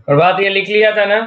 और बात ये लिख लिया था ना।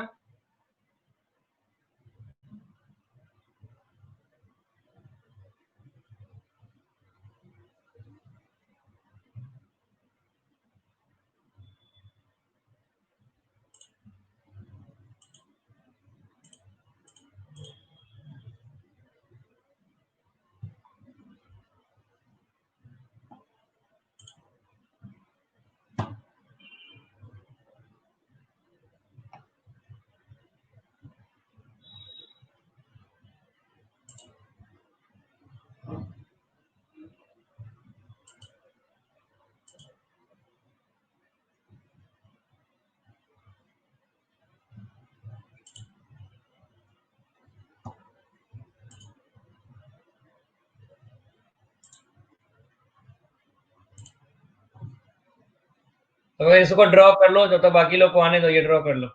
तो इसको ड्रॉ कर लो, जब तक बाकी लोग को आने दो, ये ड्रॉ कर लो।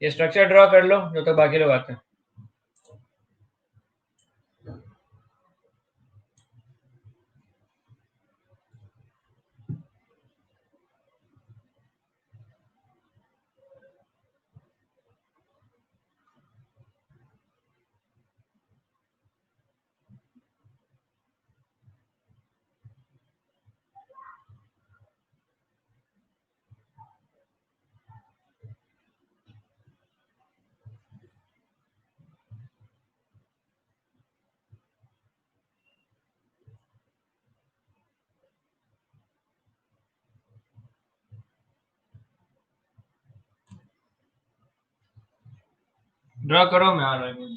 ये स्ट्रक्चर ड्रॉ कर लो जब तक बाकी लोग आते हैं। ड्रॉ करो, मैं आ रहा हूँ।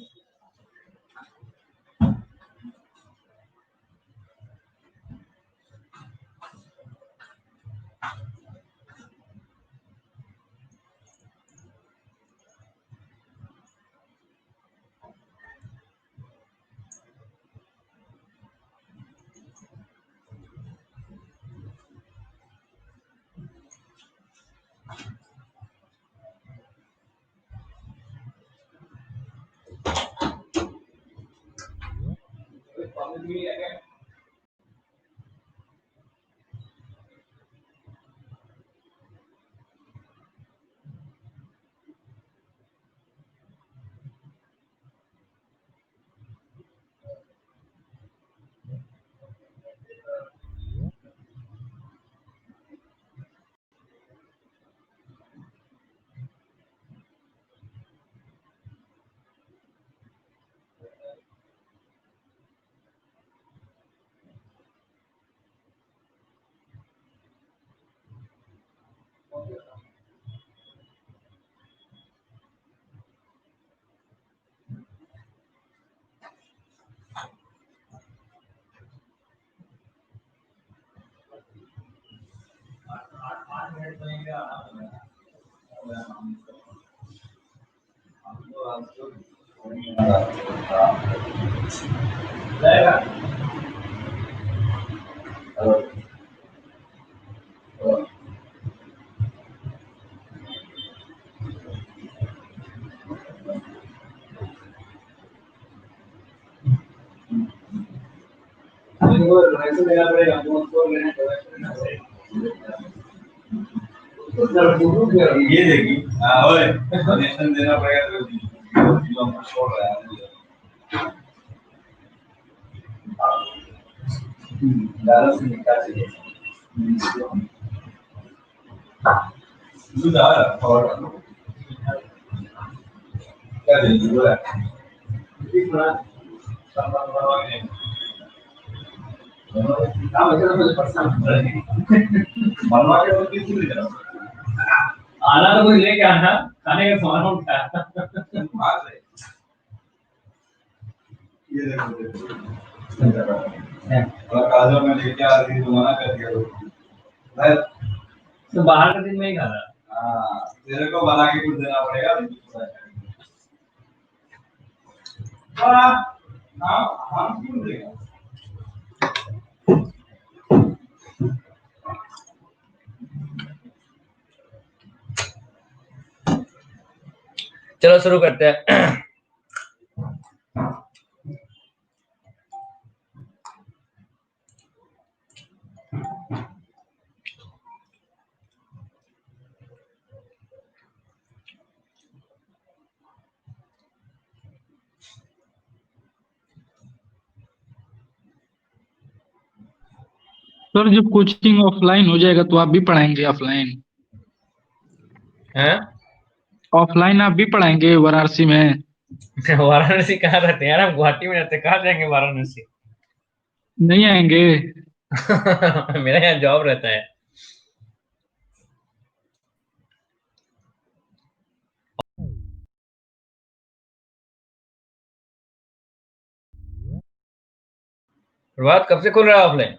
ये देखी डोनेशन देना पड़ेगा तो हम छोड़ रहे हैं डालो से निकाल चाहिए दूध आ रहा और क्या दे दूध है इतना काम ऐसा मुझे पसंद है बनवा के तो किसी भी तरह आना तो कुछ लेके आना, खाने का सामान उठा बात है ये देखो और काजू में लेके आ रही तो मना कर दिया मैं तो बाहर का दिन में ही खा रहा। हाँ तेरे को बना के कुछ देना पड़ेगा हम क्यों देगा चलो शुरू करते हैं। सर जब कोचिंग ऑफलाइन हो जाएगा तो आप भी पढ़ाएंगे ऑफलाइन? हैं? ऑफलाइन आप भी पढ़ाएंगे वाराणसी में? वाराणसी कहाँ रहते हैं यार, हम गुवाहाटी में रहते हैं, कहाँ जाएंगे वाराणसी? नहीं आएंगे? मेरा यहाँ जॉब रहता है। प्रभात कब से खुल रहा है ऑफलाइन?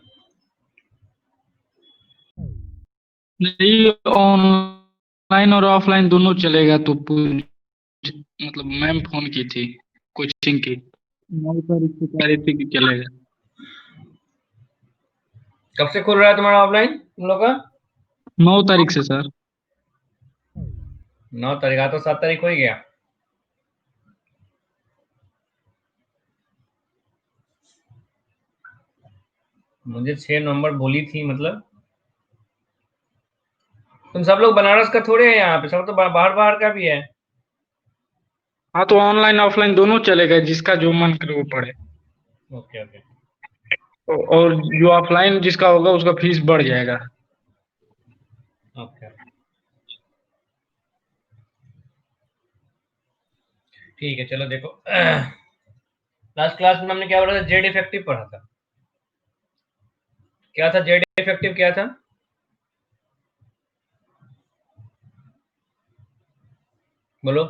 नहीं, ऑनलाइन और ऑफलाइन दोनों चलेगा तो मतलब मैम फोन की थी कोचिंग की। 9 तारीख से कह रही थी कि चलेगा। कब से खुल रहा है तुम्हारा ऑफलाइन तुम लोग का? 9 तारीख से सर। 9 तारीख, आज तो 7 तारीख हो ही गया। मुझे 6 नवंबर बोली थी मतलब। तुम सब लोग बनारस का थोड़े है, यहाँ पे सब तो बाहर बाहर का भी है। हाँ तो ऑनलाइन ऑफलाइन दोनों चलेगा, जिसका जो मन करे वो पढ़े। Okay okay. और जो ऑफलाइन जिसका होगा उसका फीस बढ़ जाएगा। ओके ठीक है, चलो देखो। लास्ट क्लास में हमने क्या पढ़ा था? जेड इफेक्टिव पढ़ा था। क्या था जेड इफेक्टिव, क्या था? बोलो।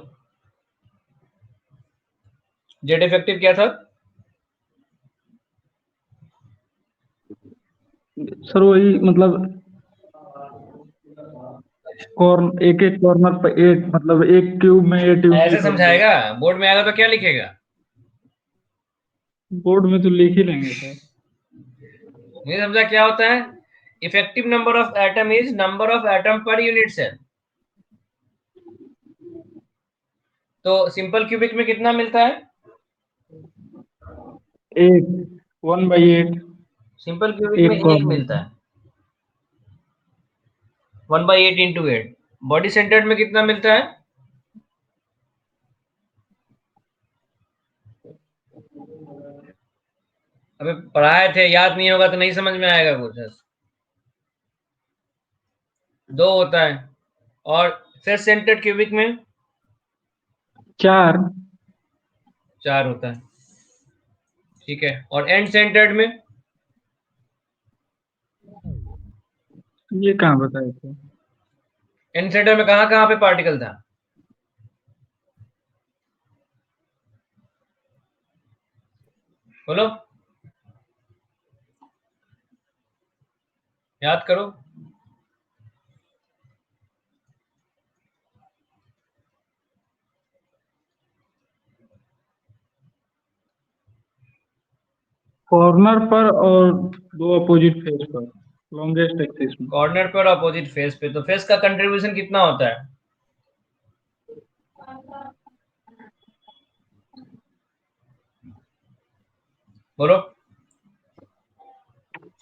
जेड इफेक्टिव क्या था? सर वही मतलब एक एक कॉर्नर पर एक, मतलब एक क्यूब में 8 यूनिट ऐसे होंगे। समझाएगा? बोर्ड में आएगा तो क्या लिखेगा? बोर्ड में तो लिख ही लेंगे सर। नहीं समझा क्या होता है? Effective number of atom is number of atom per unit cell. तो सिंपल क्यूबिक में कितना मिलता है? 8, 1/8। सिंपल क्यूबिक में एक एक कॉर्नर मिलता पर। है। 1/8 × 8। बॉडी सेंटर्ड में कितना मिलता है? अबे पढ़ाए थे, याद नहीं होगा तो नहीं समझ में आएगा कुछ। दो होता है। और फेस सेंटर्ड क्यूबिक में 4। 4 होता है। ठीक है, और एंड सेंटर्ड में? ये कहाँ बताए थे? एंड सेंटर में कहाँ कहाँ पे पार्टिकल था? बोलो, याद करो। कॉर्नर पर और दो अपोजिट फेस पर, लॉन्गेस्ट एक्सिस में। कॉर्नर पर अपोजिट फेस पे, तो फेस का कंट्रीब्यूशन कितना होता है? बोलो,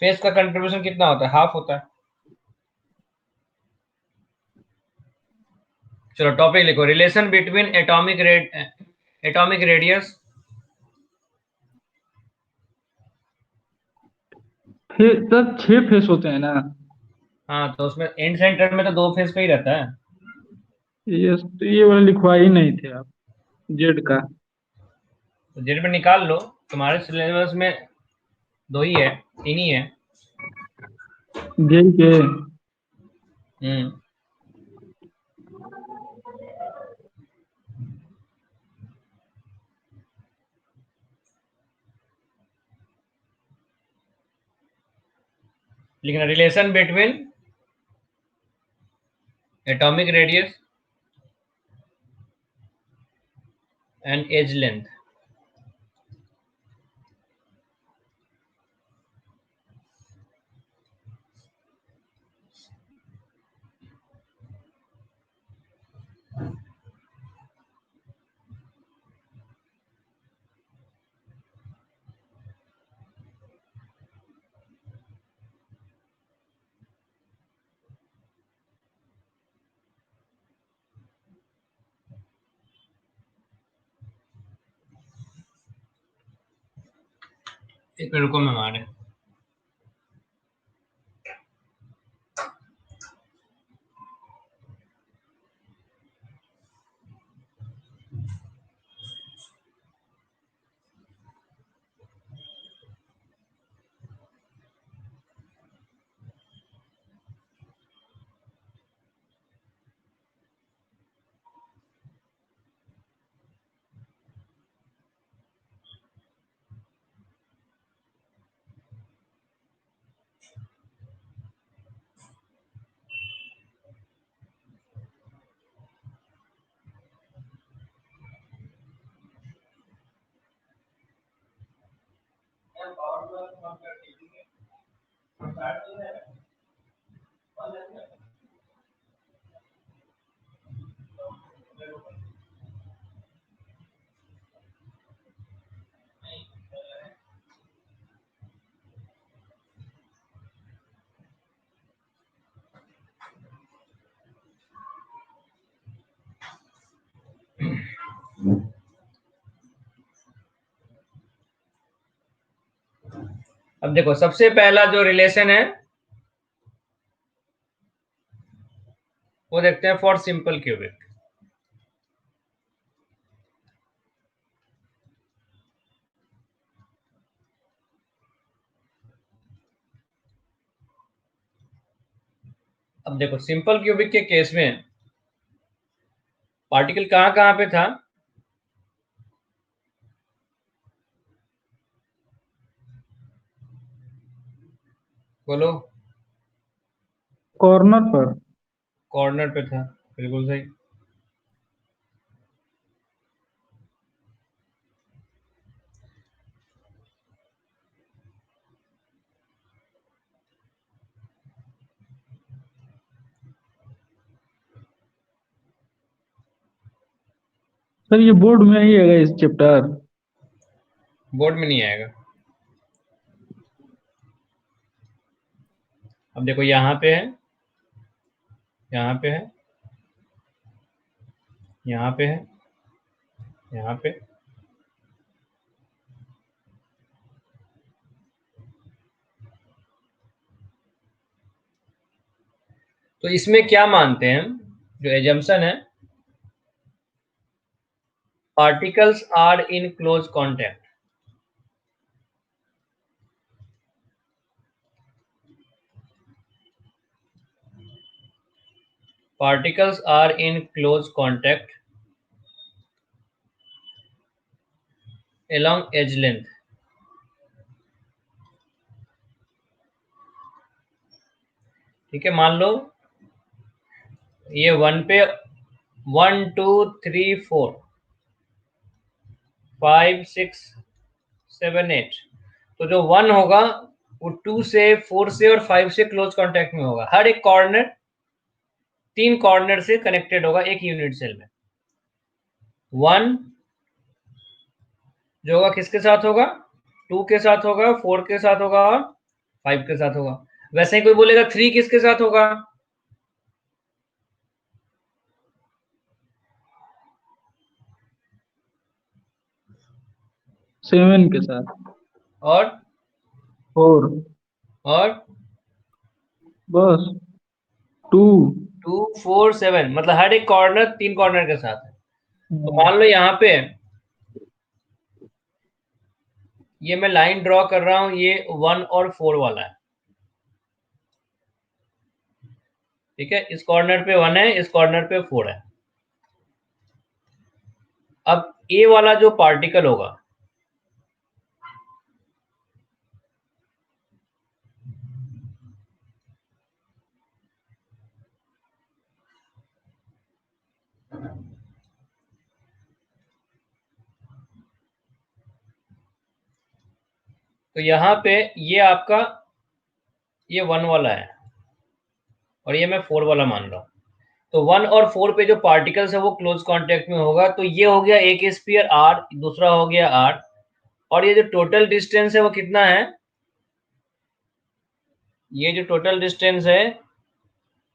फेस का कंट्रीब्यूशन कितना होता है? हाफ होता है। चलो टॉपिक लिखो, रिलेशन बिटवीन एटॉमिक रेडियस। तब 6 फेस होते हैं ना? हाँ तो उसमें एंड सेंटर में तो 2 फेस पे ही रहता है। ये वाला लिखवा ही नहीं थे आप, जेड का। तो जेड में निकाल लो, तुम्हारे सिलेबस में 2 ही है, 3 ही है। जेड के। हम्म। लेकिन relation between atomic radius and edge length. एक मिनट रुको, मैं मारे। अब देखो सबसे पहला जो रिलेशन है वो देखते हैं फॉर सिंपल क्यूबिक। अब देखो सिंपल क्यूबिक के केस में पार्टिकल कहां कहां पे था? बोलो। कॉर्नर पर। कॉर्नर पे था, बिल्कुल सही। सर ये बोर्ड में ही है इस चैप्टर। बोर्ड में नहीं आएगा। अब देखो यहाँ पे है, यहाँ पे है, यहाँ पे है, यहाँ पे। तो इसमें क्या मानते हैं हम, जो एजम्पशन है, particles are in close contact. Particles are in close contact along edge length। ठीक है, मान लो ये 1 पे 1 2 3 4 5 6 7 8, तो जो 1 होगा वो 2 से 4 से और 5 से क्लोज कांटेक्ट में होगा। हर एक कॉर्नर 3 कॉर्नर से कनेक्टेड होगा एक यूनिट सेल में। 1 जो होगा किसके साथ होगा? 2 के साथ होगा, 4 के साथ होगा और 5 के साथ होगा। वैसे ही कोई बोलेगा 3 किसके साथ होगा? 7 के साथ। और 4। और बस 2। 2 4 7, मतलब हर एक कॉर्नर 3 कॉर्नर के साथ है। तो मान लो यहाँ पे ये मैं लाइन ड्रॉ कर रहा हूं, ये 1 और 4 वाला है। ठीक है, इस कॉर्नर पे 1 है, इस कॉर्नर पे 4 है। अब ए वाला जो पार्टिकल होगा, तो यहाँ पे ये आपका ये 1 वाला है और ये मैं 4 वाला मान रहा हूं। तो 1 और 4 पे जो पार्टिकल्स है वो क्लोज कांटेक्ट में होगा। तो ये हो गया एक स्फीयर आर, दूसरा हो गया आर, और ये जो टोटल डिस्टेंस है वो कितना है? ये जो टोटल डिस्टेंस है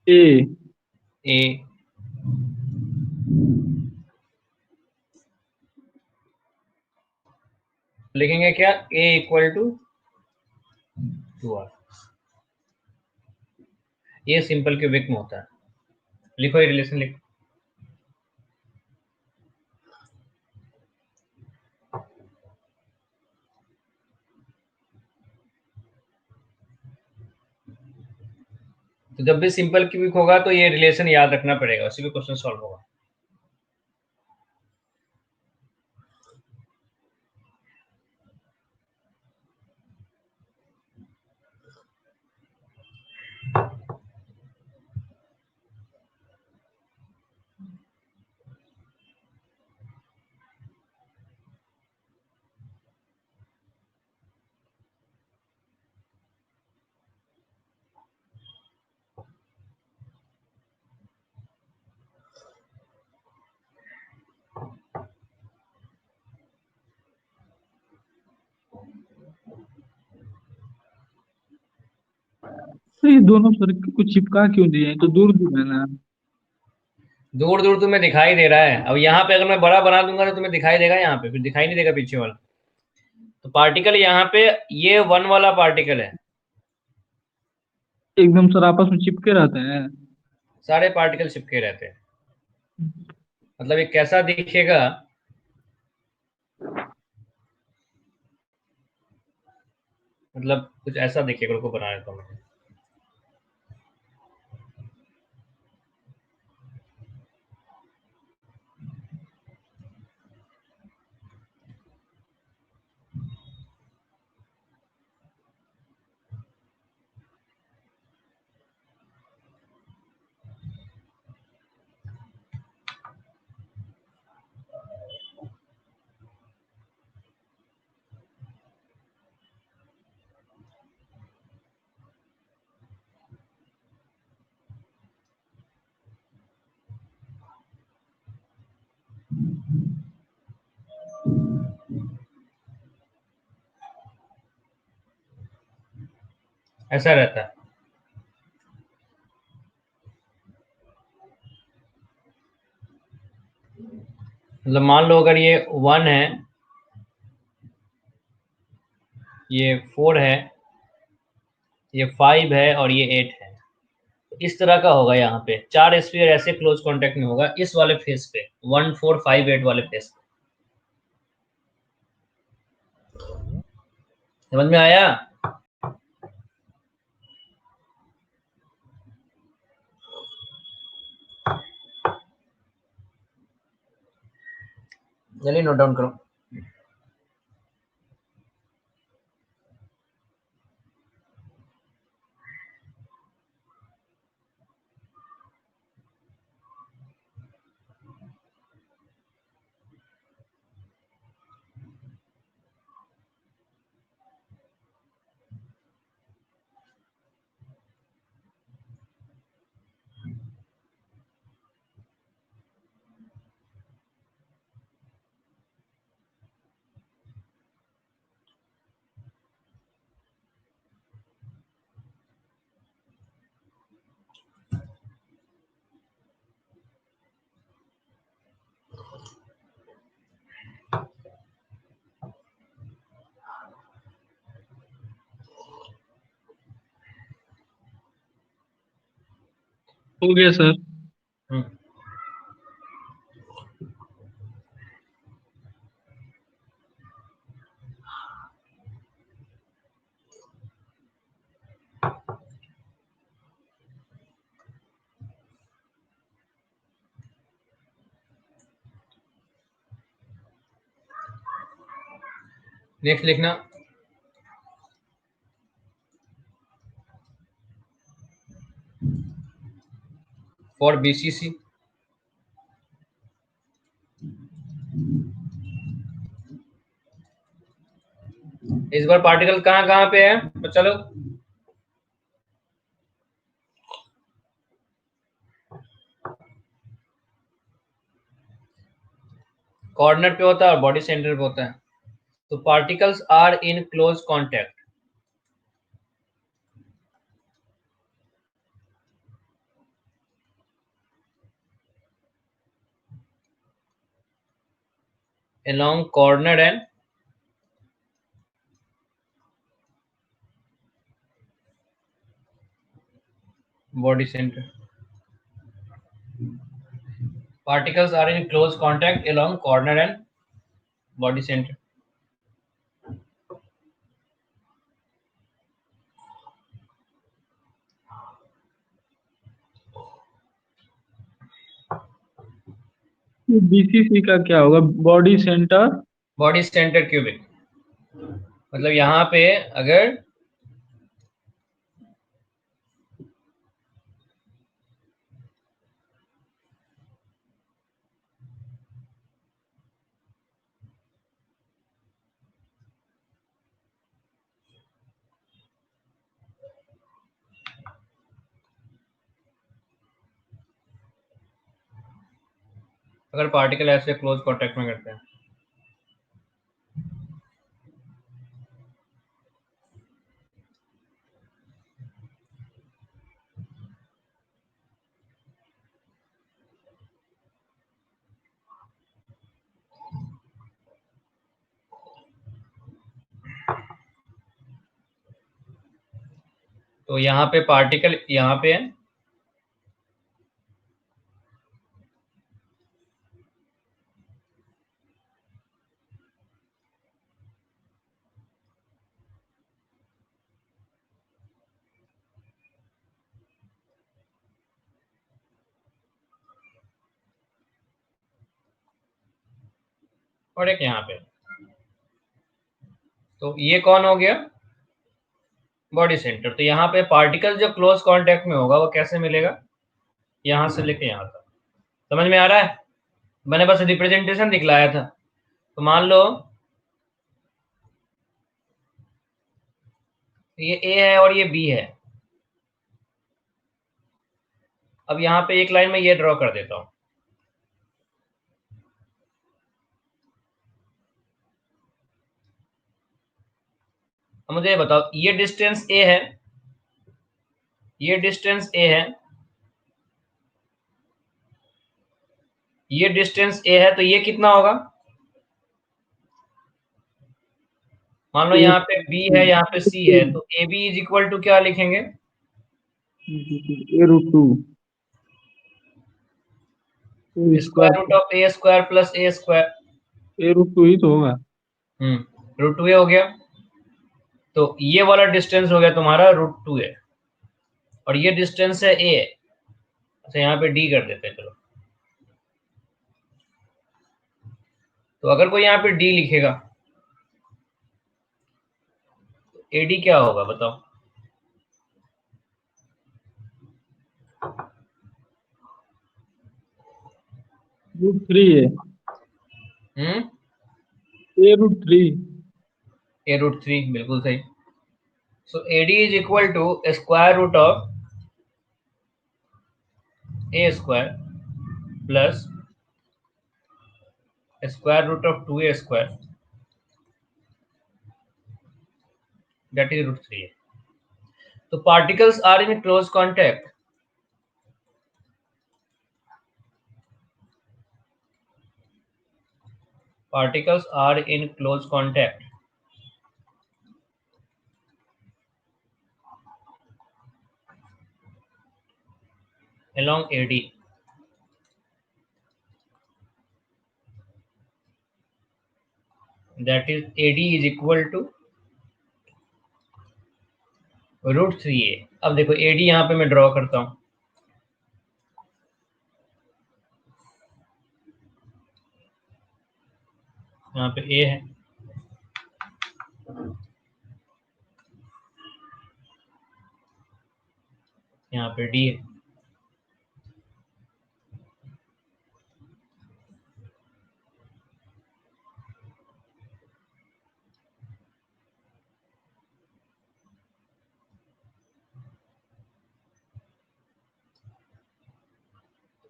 ए। ए। लिखेंगे क्या? ए इक्वल टू 2r। ये सिंपल क्यूबिक में होता है। लिखो, ये रिलेशन लिखो। तो जब भी सिंपल क्यूबिक होगा तो ये रिलेशन याद रखना पड़ेगा, उसी पे क्वेश्चन सॉल्व होगा। तो ये दोनों सर्किट को चिपका क्यों दिए हैं? तो दूर दूर है ना। दूर दूर तुम्हें दिखाई दे रहा है। अब यहाँ पे अगर मैं बड़ा बना दूंगा तो तुम्हें दिखाई देगा, यहाँ पे फिर दिखाई नहीं देगा पीछे वाला। तो पार्टिकल यहाँ पे ये 1 वाला पार्टिकल है। एकदम सर आपस में चिपके रहते हैं। सारे पार्टिकल चिपके रहते हैं। मतलब ये कैसा दिखेगा, मतलब कुछ ऐसा दिखेगा। रुको बना देता हूँ मैं। ऐसा रहता है। मतलब मान लो अगर ये 1 है, ये 4 है, ये 5 है और ये 8 है, तो इस तरह का होगा। यहाँ पे 4 स्फीयर ऐसे क्लोज कांटेक्ट में होगा इस वाले फेस पे, 1 4 5 8 वाले फेस पे। समझ में आया? चलिए नोट डाउन करो। हो गया सर। हम्म। नेक्स्ट लिखना, फॉर बीसीसी। इस बार पार्टिकल कहाँ कहाँ पे है तो चलो, कॉर्नर पे होता है और बॉडी सेंटर पे होता है। तो particles are in close contact along corner and body center. Particles are in close contact along corner and body center. BCC का क्या होगा? Body centre. Body centre cubic, मतलब यहाँ पे अगर पार्टिकल ऐसे क्लोज कांटेक्ट में करते हैं, तो यहाँ पे पार्टिकल यहाँ पे है, और एक यहाँ पे। तो ये कौन हो गया, बॉडी सेंटर। तो यहाँ पे पार्टिकल जो क्लोज कांटेक्ट में होगा वो कैसे मिलेगा, यहाँ से लेके यहाँ तक। समझ में आ रहा है, मैंने बस रिप्रेजेंटेशन दिखलाया था। तो मान लो ये ए है और ये बी है। अब यहाँ पे एक लाइन में ये ड्रॉ कर देता हूं। अब मुझे ये बताओ, ये डिस्टेंस ए है, ये डिस्टेंस ए है, ये डिस्टेंस ए है, तो ये कितना होगा। मान लो यहाँ पे बी है, यहाँ पे सी है, तो A B is equal to क्या लिखेंगे, A√2 square root of a square plus a square. A√2 ही तो होगा। √2a हो गया। तो ये वाला डिस्टेंस हो गया तुम्हारा √2a, और ये डिस्टेंस है ए। अच्छा यहाँ पे डी कर देते हैं, चलो। तो अगर कोई यहाँ पे डी लिखेगा तो एडी क्या होगा बताओ। √3 है। A√3 A√3 बिल्कुल सही। So AD is equal to square root of a square plus square root of 2a square, that is √3। तो particles are in close contact, particles are in close contact along AD, that is AD is equal to √3a। अब देखो AD यहाँ पे मैं draw करता हूं, यहाँ पे A है, यहाँ पे D है।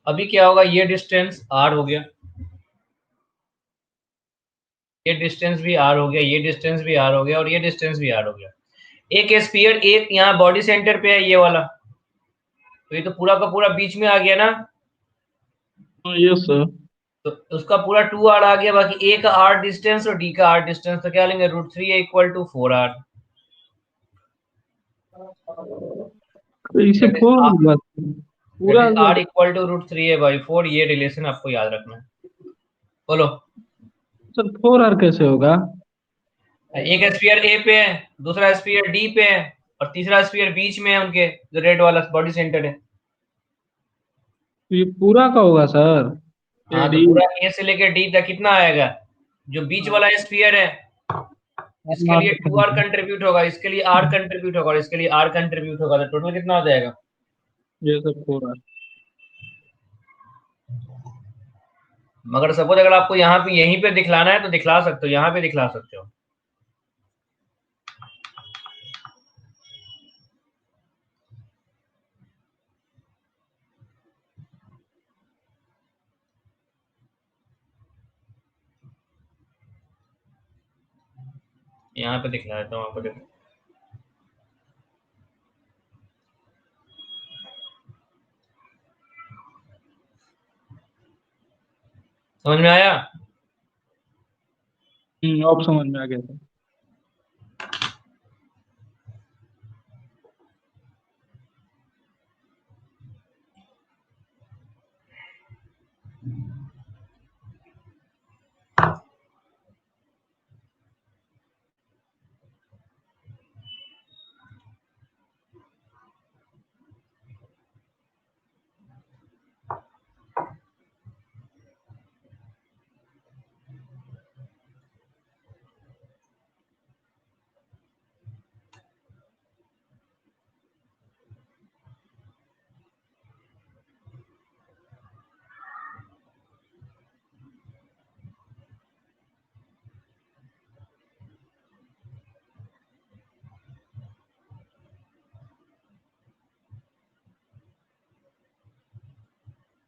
अभी क्या होगा, ये डिस्टेंस r हो गया, ये डिस्टेंस भी r हो गया, ये डिस्टेंस भी r हो गया, और ये डिस्टेंस भी r हो गया। एक स्फीयर एक यहाँ बॉडी सेंटर पे है ये वाला, तो ये तो पूरा का पूरा बीच में आ गया ना। Yes sir. तो उसका पूरा 2r आ गया, बाकी a का r डिस्टेंस और d का r डिस्टेंस, तो क्या लेंगे, √3a इक्वल टू 4r। तो इसे फोर पूरा r equal to √3a by 4, ये रिलेशन आपको याद रखना है। बोलो। सर 4R कैसे होगा। एक स्फीयर ए पे है, दूसरा स्फीयर डी पे है, और तीसरा स्फीयर बीच में है उनके, जो रेड वाला बॉडी सेंटर है। तो ये पूरा का होगा सर। हाँ, तो AD पूरा ए से लेकर डी तक कितना आएगा, जो बीच वाला स्फीयर है इसके लिए 2r कंट्रीब्यूट होगा, इसके लिए r कंट्रीब्यूट होगा, और इसके लिए r कंट्रीब्यूट होगा, तो टोटल कितना हो जाएगा। ये सर 4R। मगर सपोज अगर आपको यहाँ पे यहीं पे दिखलाना है तो दिखला सकते हो, यहाँ पे दिखला सकते हो। यहाँ पे दिखला देता हूँ आपको, देखो। समझ में आया। अब समझ में आ गया सर।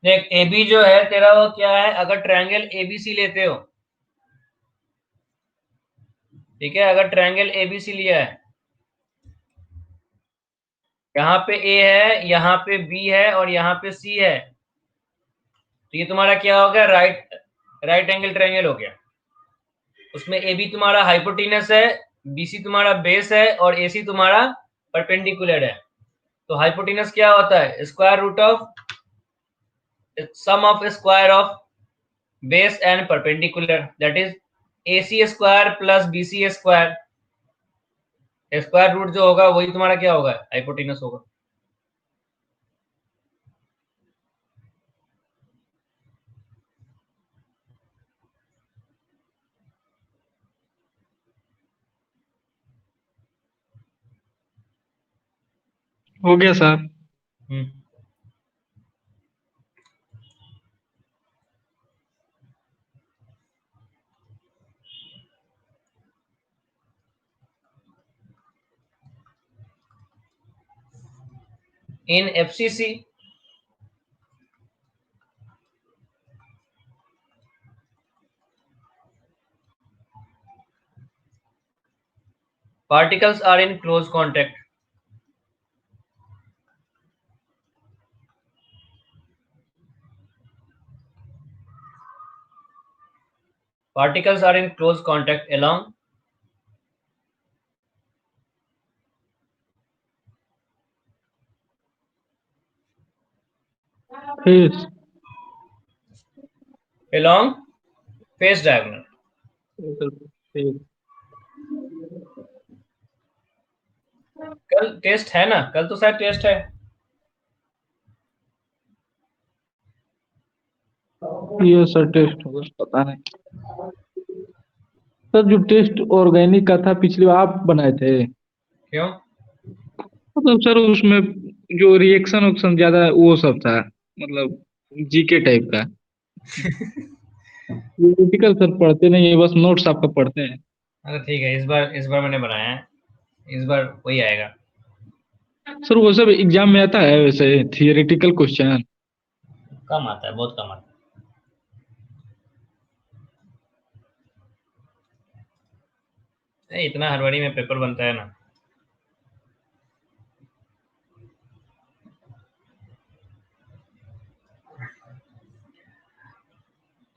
देख ए बी जो है तेरा वो क्या है, अगर ट्रायंगल एबीसी लेते हो, ठीक है, अगर ट्रायंगल एबीसी लिया है, यहाँ पे ए है, यहाँ पे बी है और यहाँ पे सी है, तो ये तुम्हारा क्या हो गया, राइट एंगल ट्रायंगल हो गया। उसमें ए बी तुम्हारा हाइपोटेनस है, बीसी तुम्हारा बेस है और एसी तुम्हारा परपेंडिकुलर है। तो हाइपोटेनस क्या होता है, square root of sum of square of base and perpendicular, that is AC square plus BC square. Square root जो होगा वही तुम्हारा क्या होगा, हाइपोटेनस होगा। हो गया sir. Hmm. In FCC, particles are in close contact. Particles are in close contact along face phase diagonal. Face कल टेस्ट है ना, कल तो शायद टेस्ट है। ये सर टेस्ट होगा, पता नहीं सर। जो टेस्ट ऑर्गेनिक का था पिछली बार आप बनाए थे, क्यों? मतलब सर उसमें जो रिएक्शन उक्शन ज्यादा वो सब था, मतलब जीके टाइप का। थियोरेटिकल सर पढ़ते नहीं है, बस नोट्स आपका पढ़ते हैं। अरे ठीक है, इस बार मैंने बनाया है, इस बार वही आएगा। सर वो सब एग्जाम में आता है वैसे थियोरेटिकल क्वेश्चन? कम आता है, बहुत कम आता है। इतना हड़बड़ी में पेपर बनता है ना।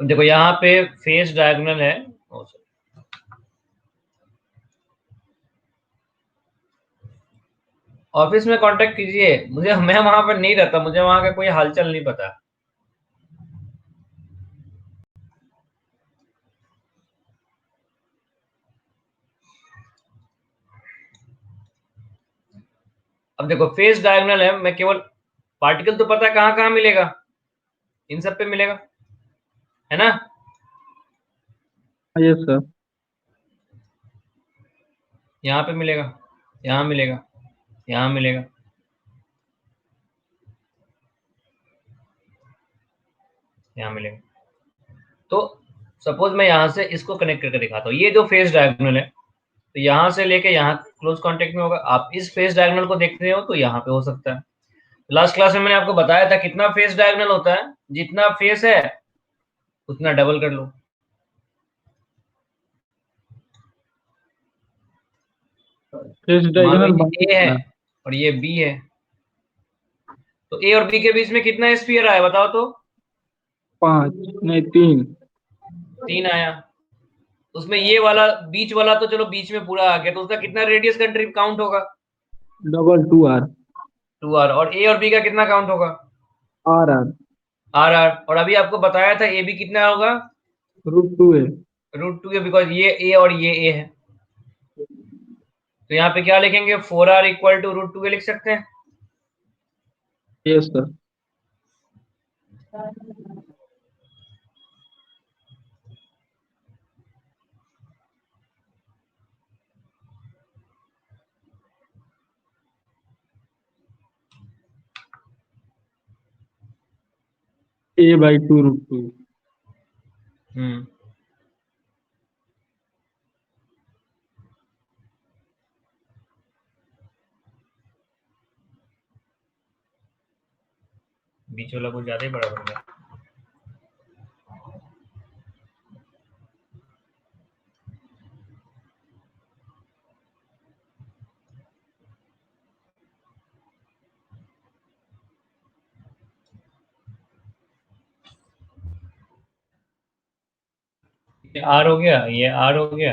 देखो यहाँ पे फेस डायगोनल है, ऑफिस में कांटेक्ट कीजिए मुझे, मैं वहां पर नहीं रहता, मुझे वहां का कोई हालचाल नहीं पता। अब देखो फेस डायगोनल है, मैं केवल पार्टिकल तो पता है कहाँ कहाँ मिलेगा, इन सब पे मिलेगा, है ना। Yes sir. यहाँ पे मिलेगा, यहाँ मिलेगा, यहाँ मिलेगा, यहाँ मिलेगा। तो सपोज मैं यहाँ से इसको कनेक्ट करके दिखाता हूँ, ये जो फेस डायगोनल है, तो यहाँ से लेके यहाँ क्लोज कांटेक्ट में होगा। आप इस फेस डायगोनल को देख रहे हो तो यहाँ पे हो सकता है। लास्ट क्लास में मैंने आपको बताया था कितना फेस डायगोनल होता है, जितना फेस है उतना डबल कर लो। फेस मान लो डायगोनल ये A है और ये B है, तो A और B के बीच में कितना स्फीयर आया बताओ तो? 5 नहीं 3। 3 आया। उसमें ये वाला बीच वाला तो चलो बीच में पूरा आ गया, तो उसका कितना रेडियस कंट्री काउंट होगा? Double 2R। 2R। और A और B का कितना काउंट होगा? RR। RR। और अभी आपको बताया था AB कितना होगा? √2A। √2 है, बिकॉज ये A और ये A है। तो यहाँ पे क्या लिखेंगे, 4R इक्वल टू √2A लिख सकते हैं। Yes sir. A/2 √2। हम्म। बीच वाला कुछ ज्यादा ही बड़ा बन गया। ये आर हो गया, ये आर हो गया,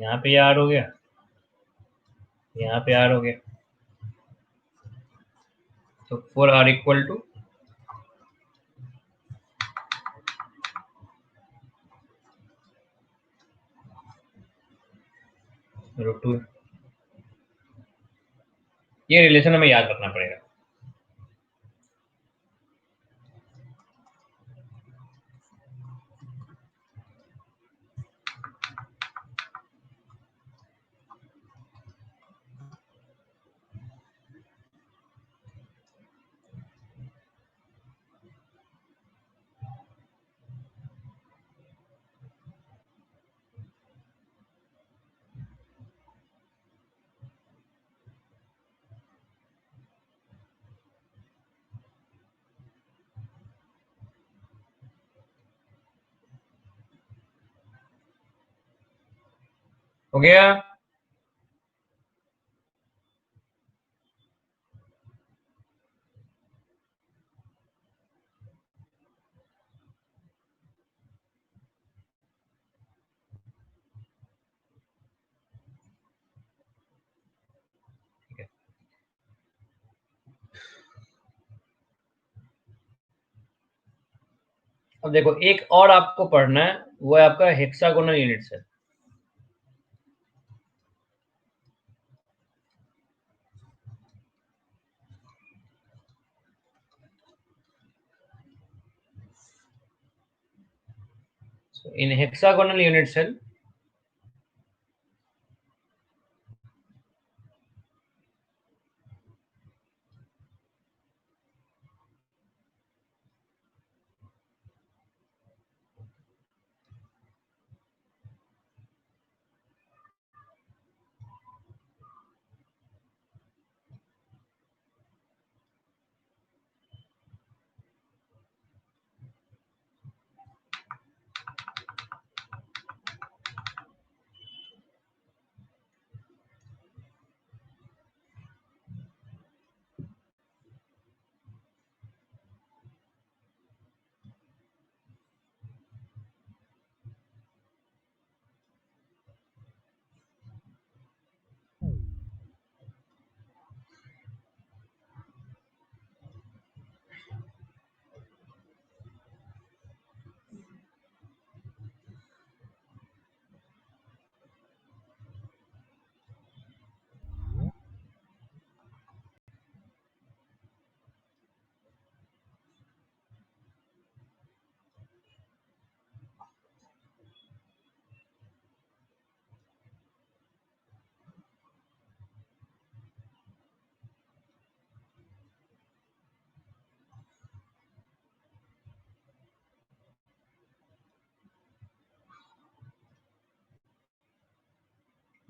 यहाँ पे ये आर हो गया, यहाँ पे आर हो गया। तो 4r इक्वल टू √2। ये रिलेशन हमें याद रखना पड़ेगा। हो गया। ठीक है, अब देखो एक और आपको पढ़ना है, वो है आपका hexagonal unit cell. So in hexagonal unit cell,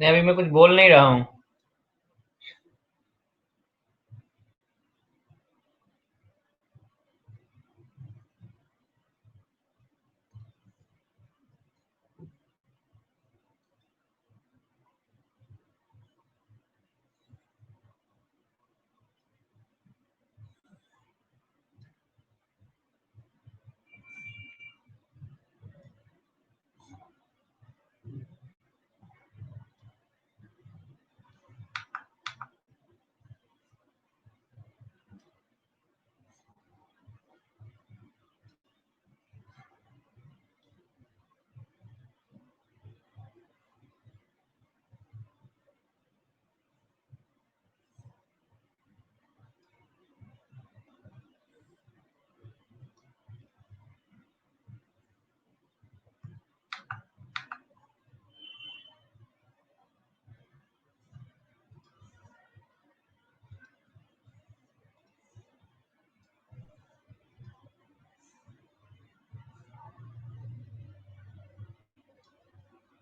नहीं अभी मैं कुछ बोल नहीं रहा हूँ।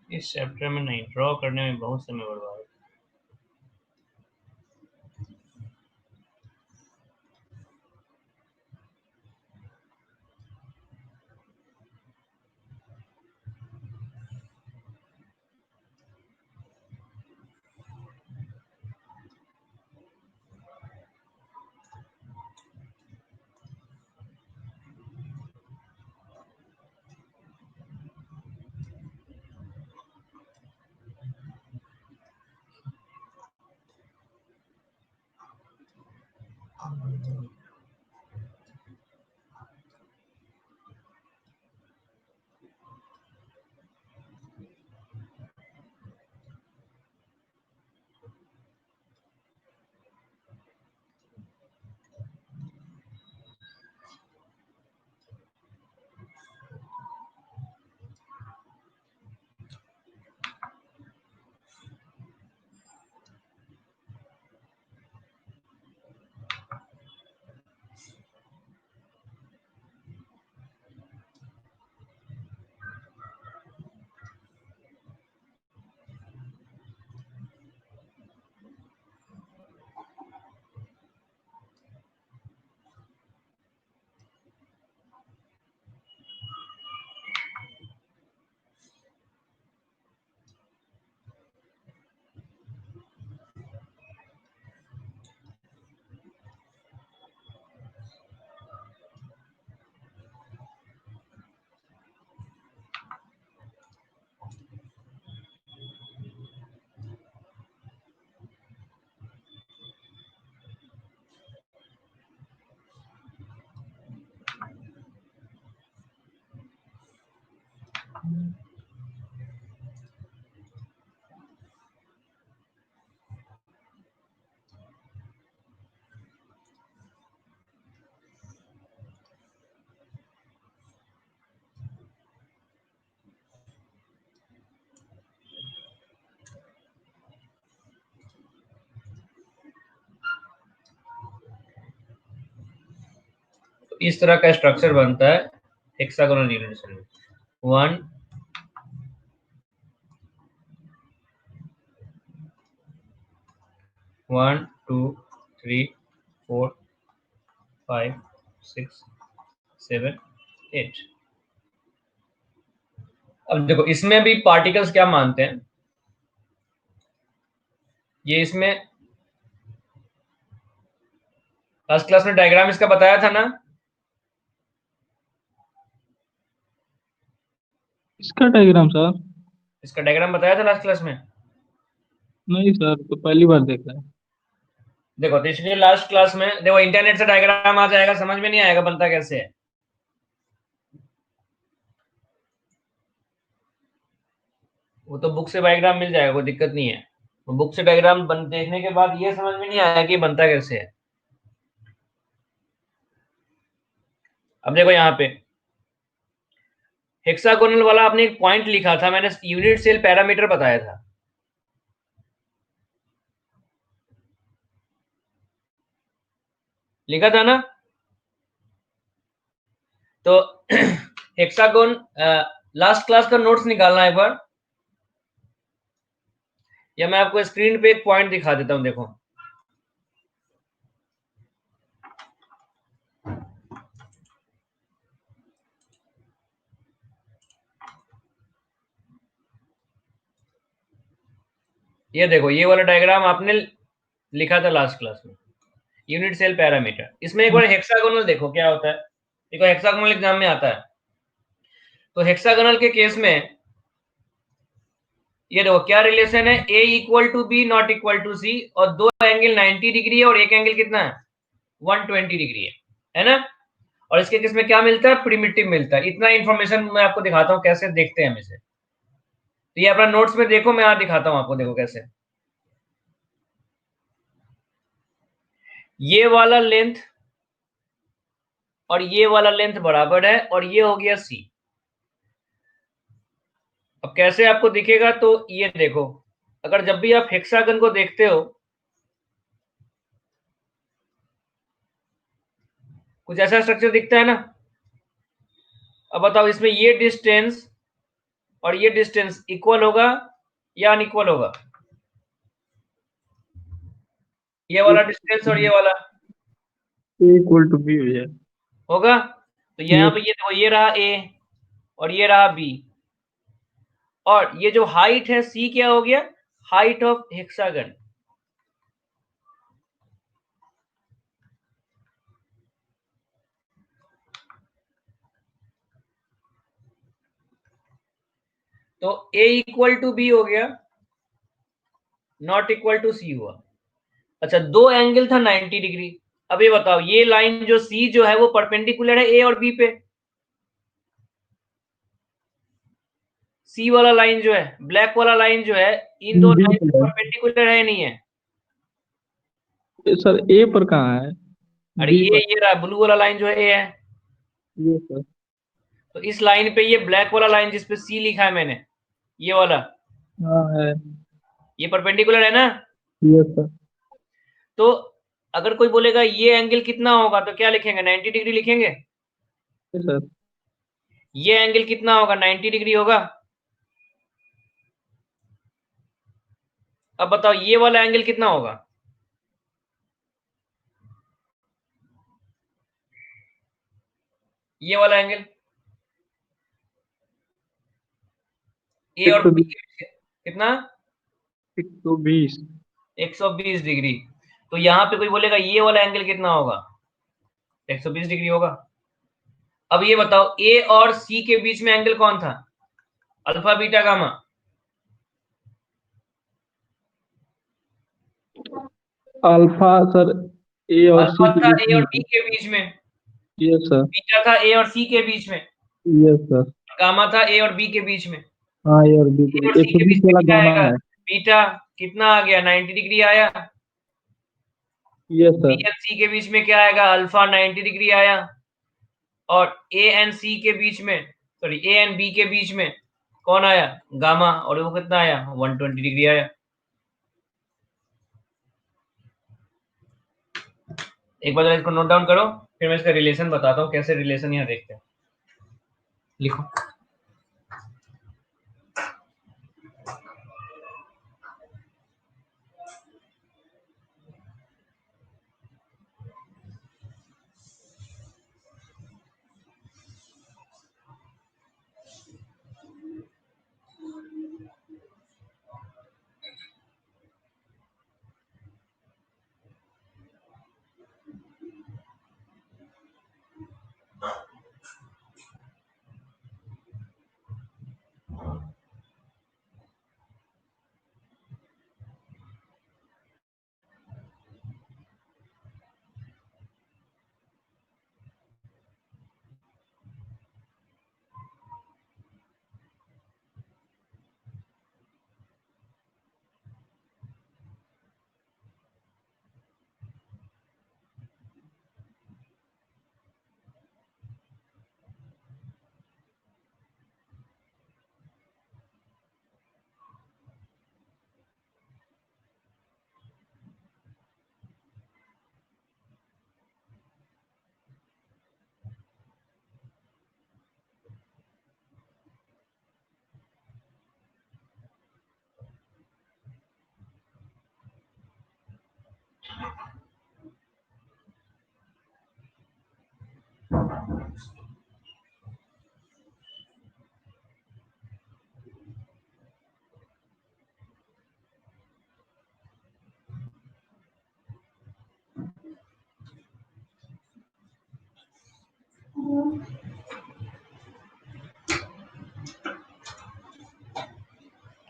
इस चैप्टर में नहीं, ड्रॉ करने में बहुत समय बर्बाद। इस तरह का स्ट्रक्चर बनता है हेक्सागोनल यूनिट सेल में। 1 1 2 3 4 5 6 7 8। अब देखो इसमें भी पार्टिकल्स क्या मानते हैं, ये इसमें लास्ट क्लास में डायग्राम इसका बताया था ना। इसका डायग्राम सर? इसका डायग्राम बताया था लास्ट क्लास में। नहीं सर, तो पहली बार देखा है। देखो तो इसलिए लास्ट क्लास में देखो इंटरनेट से डायग्राम आ जाएगा, समझ में नहीं आएगा बनता कैसे है। वो तो बुक से डायग्राम मिल जाएगा, कोई दिक्कत नहीं है। वो बुक से डायग्राम देखने के बाद ये समझ में नहीं आया कि बनता कैसे है। अब देखो यहाँ पे हेक्सागोनल वाला आपने एक पॉइंट लिखा था, मैंने यूनिट सेल पैरामीटर बताया था। लिखा था ना। तो हेक्सागोन लास्ट क्लास का नोट्स निकालना एक बार, या मैं आपको स्क्रीन पे एक पॉइंट दिखा देता हूं। देखो ये देखो, ये वाला डायग्राम आपने लिखा था लास्ट क्लास में, यूनिट सेल पैरामीटर। इसमें एक बार हेक्सागोनल देखो क्या होता है। देखो हेक्सागोनल एग्जाम में आता है। तो हेक्सागोनल के केस में ये देखो क्या रिलेशन है, A equal to B not equal to C, और दो एंगल 90 डिग्री है और एक एंगल कितना है 120 डिग्री है ना। और इसके केस में क्या मिलता है, प्रिमिटिव मिलता है। इतना इंफॉर्मेशन मैं आपको दिखाता हूं कैसे देखते हैं हम इसे। तो ये अपना नोट्स में देखो, मैं दिखाता हूं आपको। देखो कैसे, ये वाला लेंथ और ये वाला लेंथ बराबर है और ये हो गया सी। अब कैसे आपको दिखेगा, तो ये देखो, अगर जब भी आप हेक्सागन को देखते हो कुछ ऐसा स्ट्रक्चर दिखता है ना। अब बताओ इसमें ये डिस्टेंस और ये डिस्टेंस इक्वल होगा या अनइक्वल होगा? ये वाला डिस्टेंस और ये वाला इक्वल टू बी हो जाए होगा। तो यहाँ पे ये देखो, ये रहा ए और ये रहा बी, और ये जो हाइट है सी क्या हो गया, हाइट ऑफ हेक्सागन। तो ए इक्वल टू बी हो गया, नॉट इक्वल टू सी हुआ। अच्छा, दो एंगल था 90 डिग्री। अब ये बताओ, ये लाइन जो सी जो है वो परपेंडिकुलर है ए और बी पे। सी वाला लाइन जो है, ब्लैक वाला लाइन जो है, इन दो लाइन पे परपेंडिकुलर है नहीं है? सर ए पर कहाँ है? अरे बी पर। ये रहा ब्लू वाला लाइन जो है ए है। ये सर। तो इस लाइन पे ये ब्लैक वाला लाइन जिसपे सी लिखा है मैंने, ये वाला, हाँ है। ये परपेंडिकुलर है ना? ये सर। तो अगर कोई बोलेगा ये एंगल कितना होगा, तो क्या लिखेंगे? 90 डिग्री लिखेंगे। ये सर। ये एंगल कितना होगा? 90 डिग्री होगा। अब बताओ ये वाला एंगल कितना होगा? ये वाला एंगल ए और बी 120। के बीच कितना? 120। 120 डिग्री। तो यहाँ पे कोई बोलेगा ये वाला एंगल कितना होगा? 120 डिग्री होगा। अब ये बताओ ए और सी के बीच में एंगल कौन था? Alpha beta gamma. Alpha sir A और सी अल्फा के था बीच ए में और है। बी के बीच में, ये सर। बीटा था ए और सी के बीच में, ये सर। गामा था ए और बी के बीच में। हाँ ए और बी के ए और बीच, सी के 120 बीच में वाला क्या गामा आएगा? है। बीटा कितना आ गया? 90 डिग्री आया। ये बी सर। और सी के बीच में क्या आएगा? अल्फा 90 डिग्री आया। और ए एंड सी के बीच में, सॉरी ए एंड बी के बीच में कौन आया? गामा। और वो कितना आया? 120 डिग्री आया। एक बार जरा इसको नोट डाउन करो, फिर मैं इसका रिलेशन बताता हूँ, कैसे रिलेशन यहाँ देखते हैं। लिखो।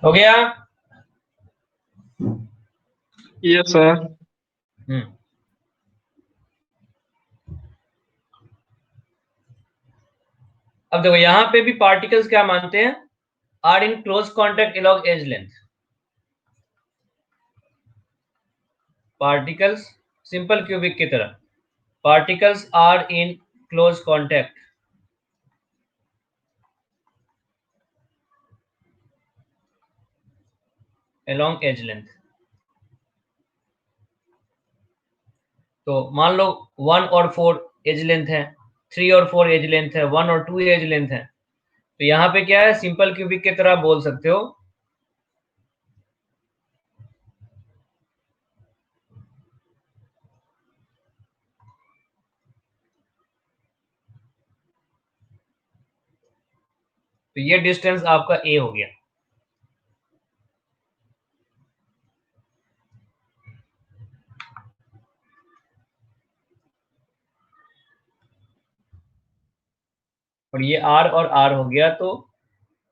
हो गया? ये सर। अब देखो यहाँ पे भी पार्टिकल्स क्या मानते हैं? Are in close contact along edge length. Particles simple cubic की तरह, particles are in close contact along edge length. तो मान लो 1 और 4 एज लेंथ है, 3 और 4 एज लेंथ है, 1 और 2 एज लेंथ है। तो यहाँ पे क्या है? सिंपल क्यूबिक की तरह बोल सकते हो। तो ये डिस्टेंस आपका ए हो गया। और ये आर और आर हो गया, तो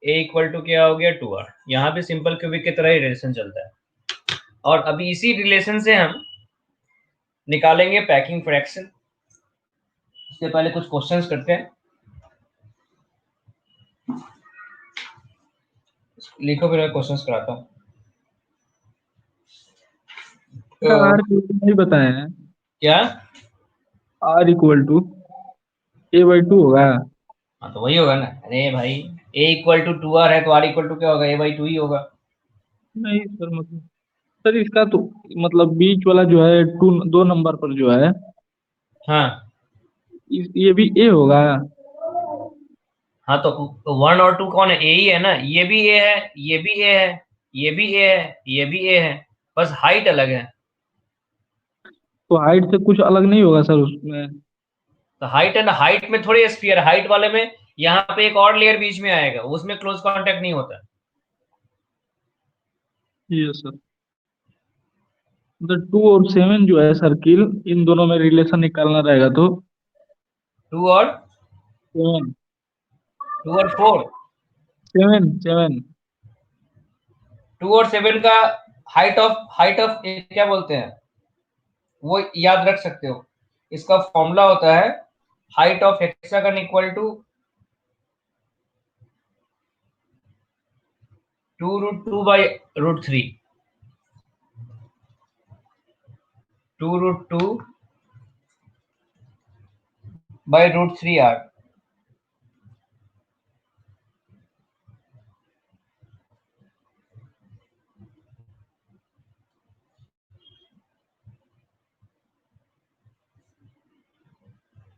ए इक्वल टू क्या हो गया? 2r। यहाँ पे सिंपल क्यूबिक की तरह ही रिलेशन चलता है। और अभी इसी रिलेशन से हम निकालेंगे पैकिंग फ्रैक्शन। उसके पहले कुछ क्वेश्चंस करते हैं। लिखो, फिर मैं क्वेश्चंस कराता हूँ। आर नहीं बताए हैं। क्या? आर इक्वल टू a/2 होगा। हाँ तो वही होगा ना। अरे भाई, a इक्वल टू 2r है तो r इक्वल टू क्या होगा, a/2 ही होगा। नहीं सर, मतलब सर इसका तो मतलब बीच वाला जो है टू, 2 नंबर पर जो है हाँ ये भी ए होगा। हाँ, तो 1 और 2 कौन है? ए ही है ना। ये भी ए है, ये भी ए है, ये भी ए है, ये भी ए है, बस हाइट अलग है। तो हाइट से कुछ अलग नहीं होगा सर उसमें। तो हाइट है ना, हाइट में थोड़ी स्फीयर, हाइट वाले में यहाँ पे एक और लेयर बीच में आएगा, उसमें क्लोज कांटेक्ट नहीं होता। ये सर मतलब 2 और 7 जो है सर्किल, इन दोनों में रिलेशन निकालना रहेगा तो 2 और 7, 2 और 4, 7 7। 2 और 7 का हाइट ऑफ क्या बोलते हैं, वो याद रख सकते हो। इसका फॉर्मूला होता है height of hexagon equal to 2√2/√3, 2√2/√3r।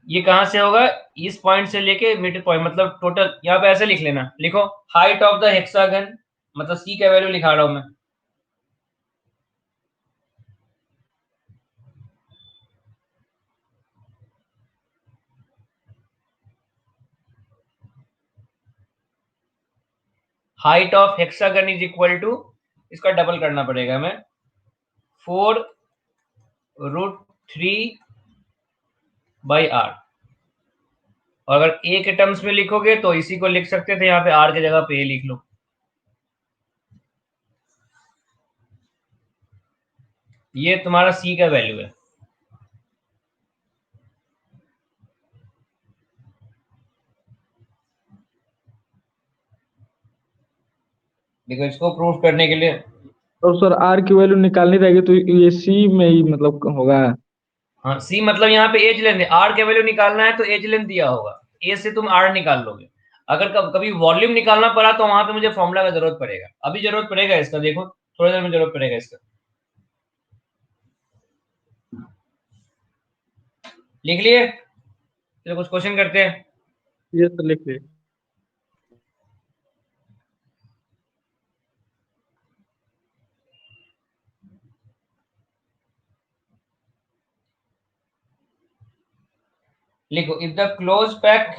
ये कहां से होगा? इस पॉइंट से लेके मिड पॉइंट, मतलब टोटल यहाँ पे ऐसे लिख लेना, लिखो हाइट ऑफ द हेक्सागन, मतलब सी का वैल्यू लिखा रहा हूं मैं। Height of hexagon is equal to, इसका डबल करना पड़ेगा हमें, 4√3/r। और अगर ए के टर्म्स में लिखोगे तो इसी को लिख सकते थे, यहाँ पे आर की जगह पे ए लिख लो। ये तुम्हारा सी का वैल्यू है। देखो, इसको प्रूफ करने के लिए, और सर आर की वैल्यू निकालनी रहेगी तो ये सी में ही मतलब होगा। हाँ सी मतलब यहाँ पे एज लेंथ है, आर के वैल्यू निकालना है तो एज लेंथ दिया होगा, ए से तुम आर निकाल लोगे। अगर कभी वॉल्यूम निकालना पड़ा तो वहां पे मुझे फॉर्मूला का जरूरत पड़ेगा, अभी जरूरत पड़ेगा इसका, देखो थोड़ी देर में जरूरत पड़ेगा इसका। लिख लिए? चलो कुछ क्वेश्चन करते हैं। ये तो लिख ले। लिखो, इफ द क्लोज पैक,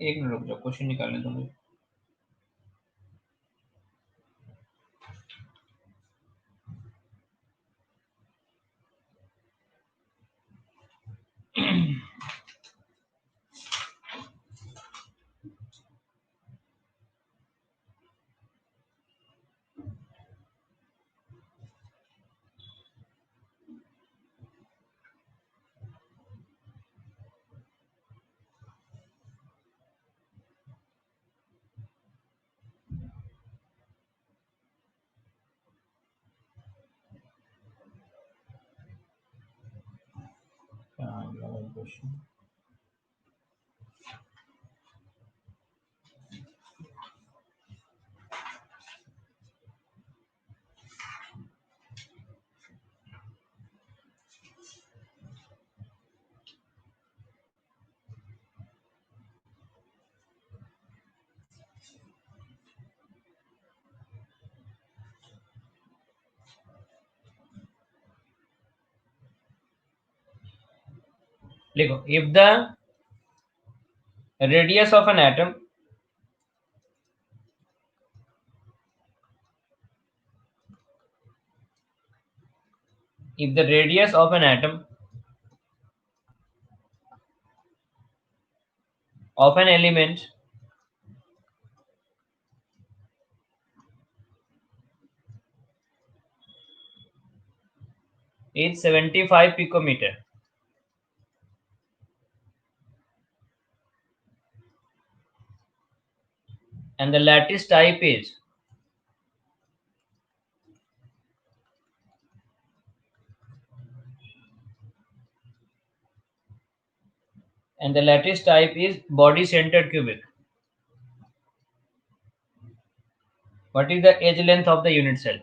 एक मिनट रुक जाओ, क्वेश्चन निकालने दो मुझे। क्वेश्चन, लिखो, if the radius of an atom, if the radius of an atom of an element is 75 picometer. And the lattice type is body centered cubic. What is the edge length of the unit cell?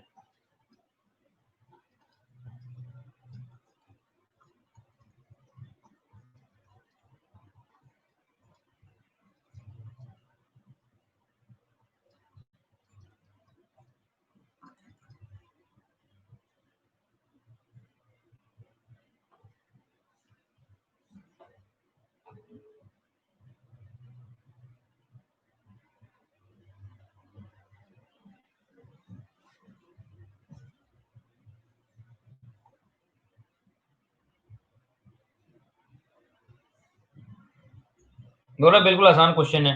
बोलो, बिल्कुल आसान question है।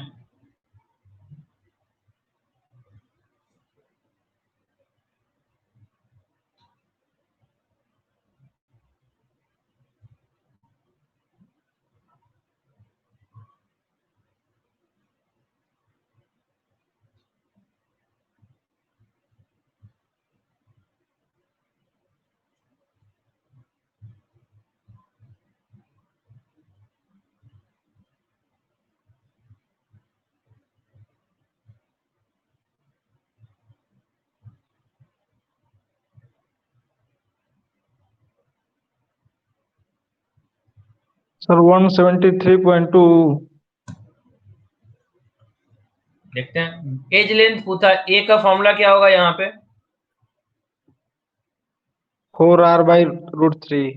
Sir 173.2। देखते हैं। As length पूछा, ए का formula क्या होगा यहाँ पे? 4r/√3।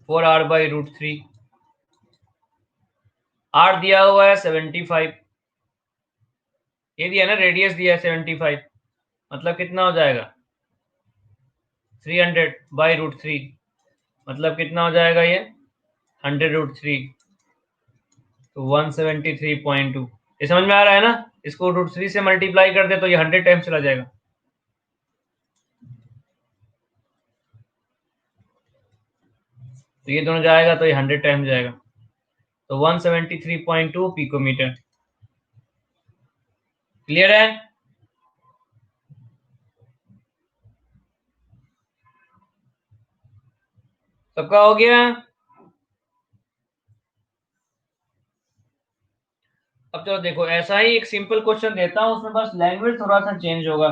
4r/√3। आर दिया हुआ है 75, ये दिया ना, रेडियस दिया है 75, मतलब कितना हो जाएगा? 300/√3, मतलब कितना हो जाएगा ये? 100√3, तो 173.2। ये समझ में आ रहा है ना? इसको √3 से मल्टीप्लाई कर दे तो ये 100 टाइम्स चला जाएगा। तो ये दोनों जाएगा तो ये 100 टाइम्स जाएगा, तो 173.2 पिकोमीटर। क्लियर है? सबका हो गया? अब चलो देखो, ऐसा ही एक सिंपल क्वेश्चन देता हूं, उसमें बस लैंग्वेज थोड़ा सा चेंज होगा।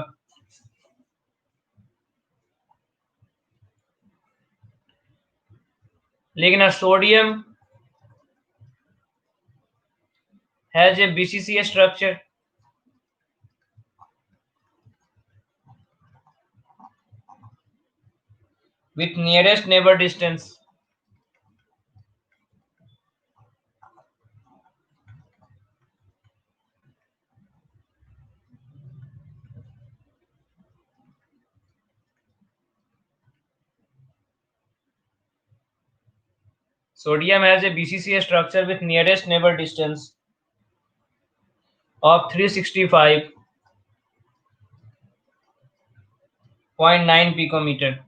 लेकिन sodium has a BCCA structure with nearest neighbor distance. Sodium has a BCCA structure with nearest neighbor distance of 365.9 picometer.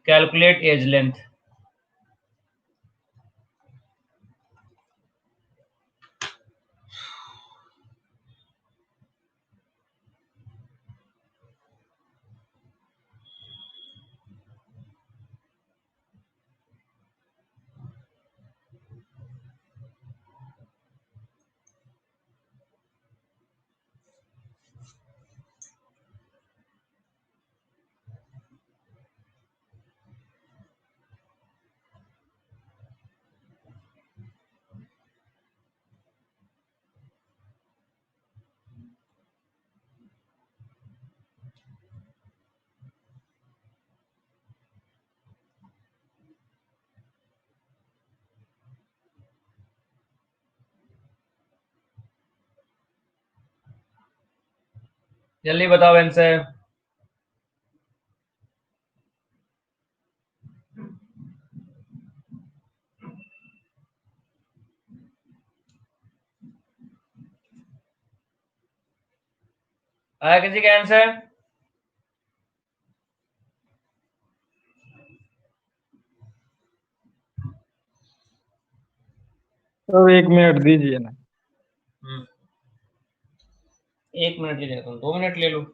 Calculate edge length. जल्दी बताओ आंसर। आया किसी का आंसर? सर 1 मिनट दीजिए ना। 1 मिनट ले लेता हूँ, 2 मिनट ले लो।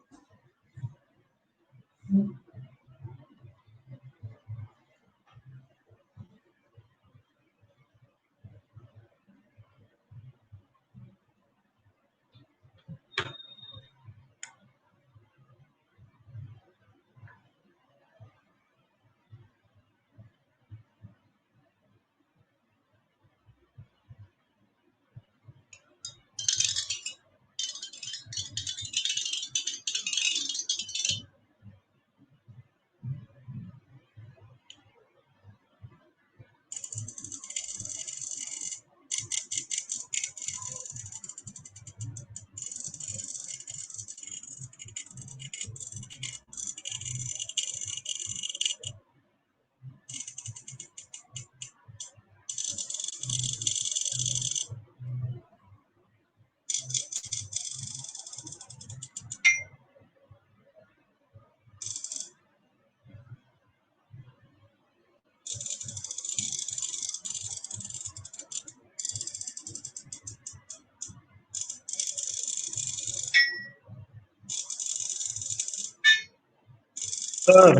Sir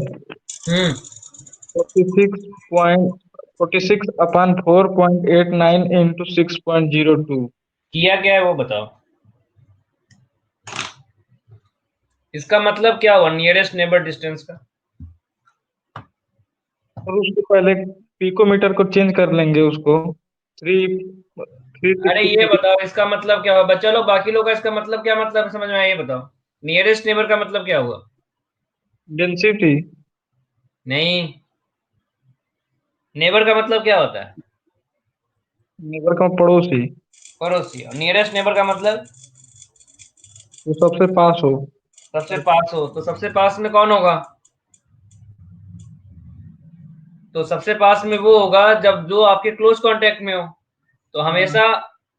46.46/4.89 into 6.02। किया क्या है वो बताओ। इसका मतलब क्या हुआ नियरेस्ट नेबर डिस्टेंस का? और उसको पहले पिकोमीटर को चेंज कर लेंगे उसको 3 अरे ये बताओ इसका मतलब क्या हुआ बच्चा लोग, बाकी लोग का इसका मतलब क्या मतलब है, समझ में आया? ये बताओ नियरेस्ट नेबर का मतलब क्या हुआ। डेंसिटी। नहीं, नेबर का मतलब क्या होता है? नेबर का पड़ोसी, पड़ोसी। और नियरेस्ट नेबर का मतलब जो सबसे पास हो। सबसे पास हो। तो सबसे पास में कौन होगा? तो सबसे पास में वो होगा जब जो आपके क्लोज कांटेक्ट में हो। तो हमेशा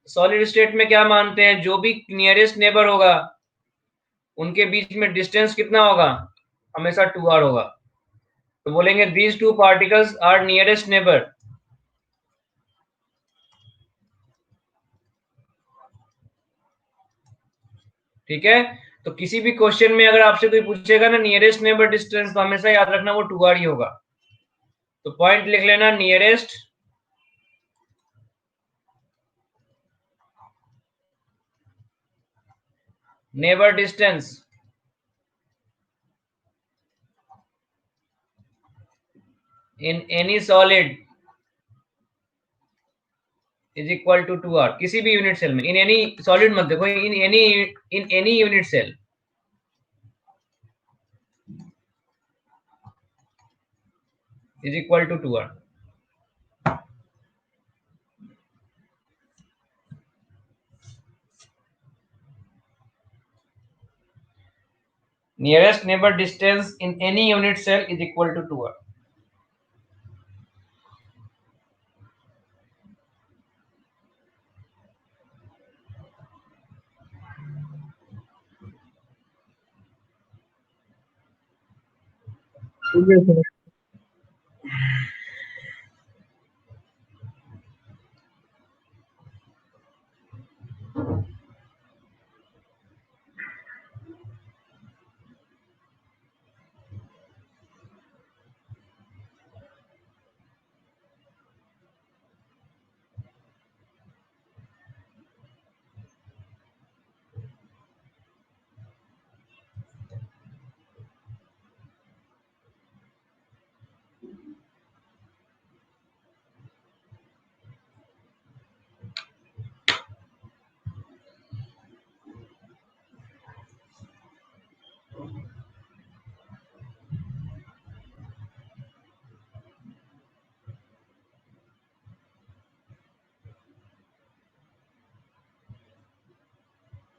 सॉलिड स्टेट में क्या मानते हैं, जो भी नियरेस्ट नेबर होगा उनके बीच में डिस्टेंस कितना होगा? हमेशा 2r होगा। तो बोलेंगे these two particles are nearest neighbour. ठीक है। तो किसी भी क्वेश्चन में अगर आपसे कोई पूछेगा ना नियरेस्ट नेबर डिस्टेंस, तो हमेशा याद रखना वो 2r ही होगा। तो पॉइंट लिख लेना nearest neighbour distance in any solid is equal to 2r। किसी भी यूनिट सेल में, इन एनी सॉलिड मत देखो, in any unit cell is equal to 2r। nearest neighbor distance in any unit cell is equal to 2r।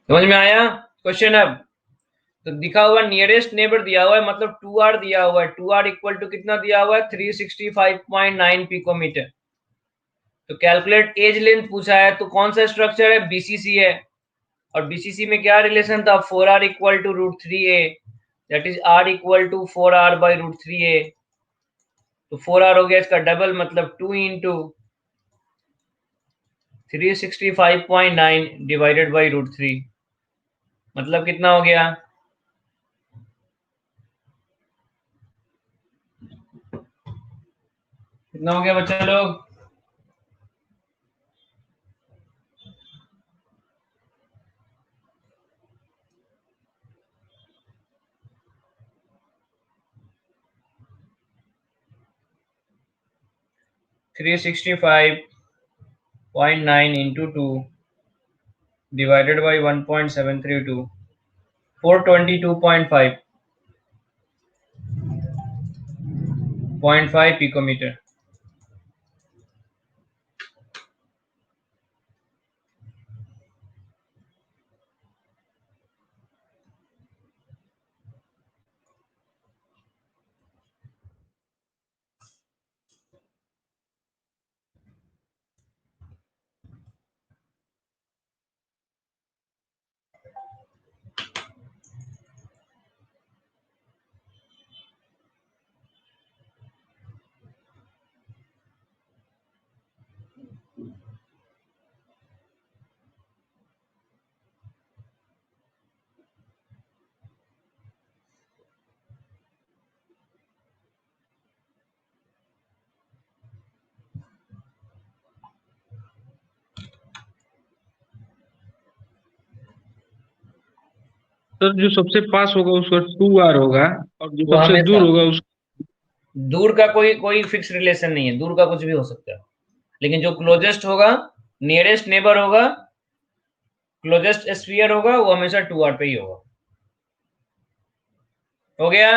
समझ में आया question? अब तो दिखा हुआ नियरेस्ट नेबर दिया हुआ है, मतलब 2r दिया हुआ है। 2r इक्वल टू कितना दिया हुआ है? 365.9 पिकोमीटर। तो कैलकुलेट एज लेंथ पूछा है, तो कौन सा स्ट्रक्चर है? बीसीसी है। और बीसीसी में क्या रिलेशन था, 4r equal to √3a, that is r equal to 4r by √3a। तो 4r हो गया इसका डबल, मतलब 2 इंटू 365.9 डिवाइडेड बाई √3, मतलब कितना हो गया, कितना हो गया बच्चा लोग, three 365.9 into 2 divided by 1.732, 422.5 picometre. Sir जो सबसे पास होगा उसका 2r होगा, और जो वो सबसे दूर हमेशा, होगा उस दूर का कोई कोई फिक्स रिलेशन नहीं है, दूर का कुछ भी हो सकता है, लेकिन जो क्लोजेस्ट होगा, नियरेस्ट नेबर होगा, क्लोजेस्ट स्फीयर होगा, वो हमेशा 2r पे ही होगा। हो गया।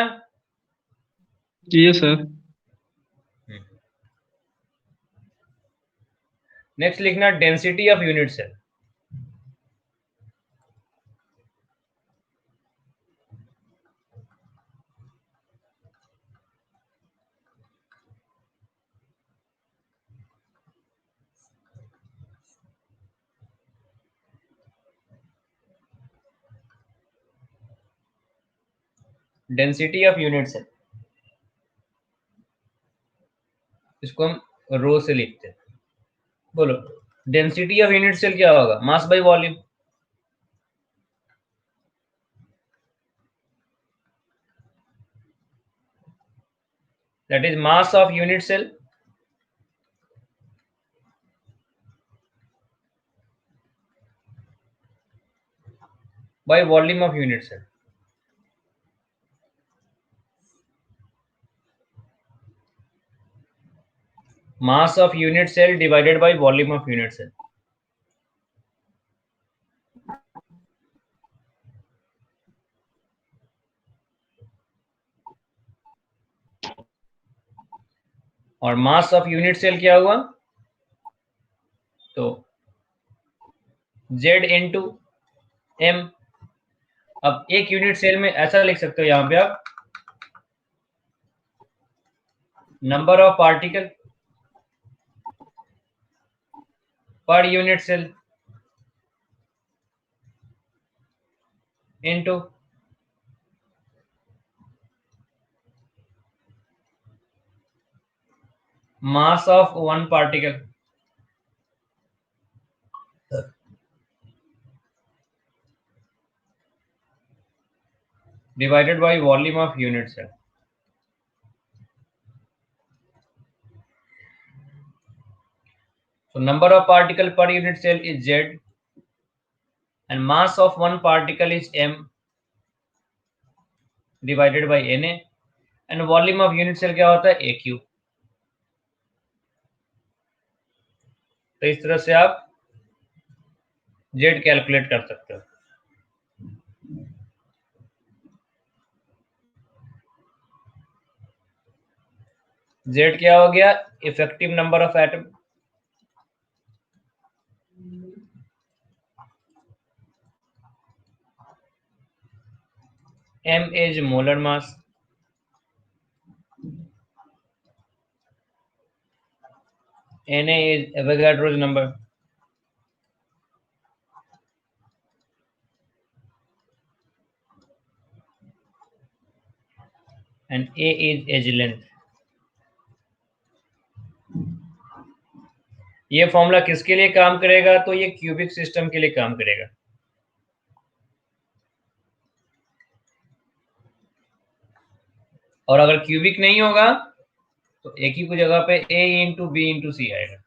जी सर। नेक्स्ट लिखना density of unit cell. Density of unit cell, इसको हम रो से लिखते हैं। बोलो, डेंसिटी ऑफ यूनिट सेल क्या होगा, mass by volume. That is mass of unit cell by volume of unit cell। Mass of unit cell divided by volume of unit cell। और मास of unit cell क्या हुआ, तो Z into M. अब एक unit cell में ऐसा लिख सकते हो यहां पे आप, number of particle per unit cell into mass of one particle divided by volume of unit cell। So number of particle per unit cell is Z and mass of one particle is M divided by Na and volume of unit cell क्या होता है, AQ। तो इस तरह से आप Z calculate कर सकते हो। Z क्या हो गया, effective number of atom, M is molar mass, Na is Avogadro's number, and A is edge length. ये फॉर्मूला किसके लिए काम करेगा? तो ये क्यूबिक सिस्टम के लिए काम करेगा। और अगर क्यूबिक नहीं होगा तो एक ही को जगह पे A इंटू बी इंटू सी आएगा।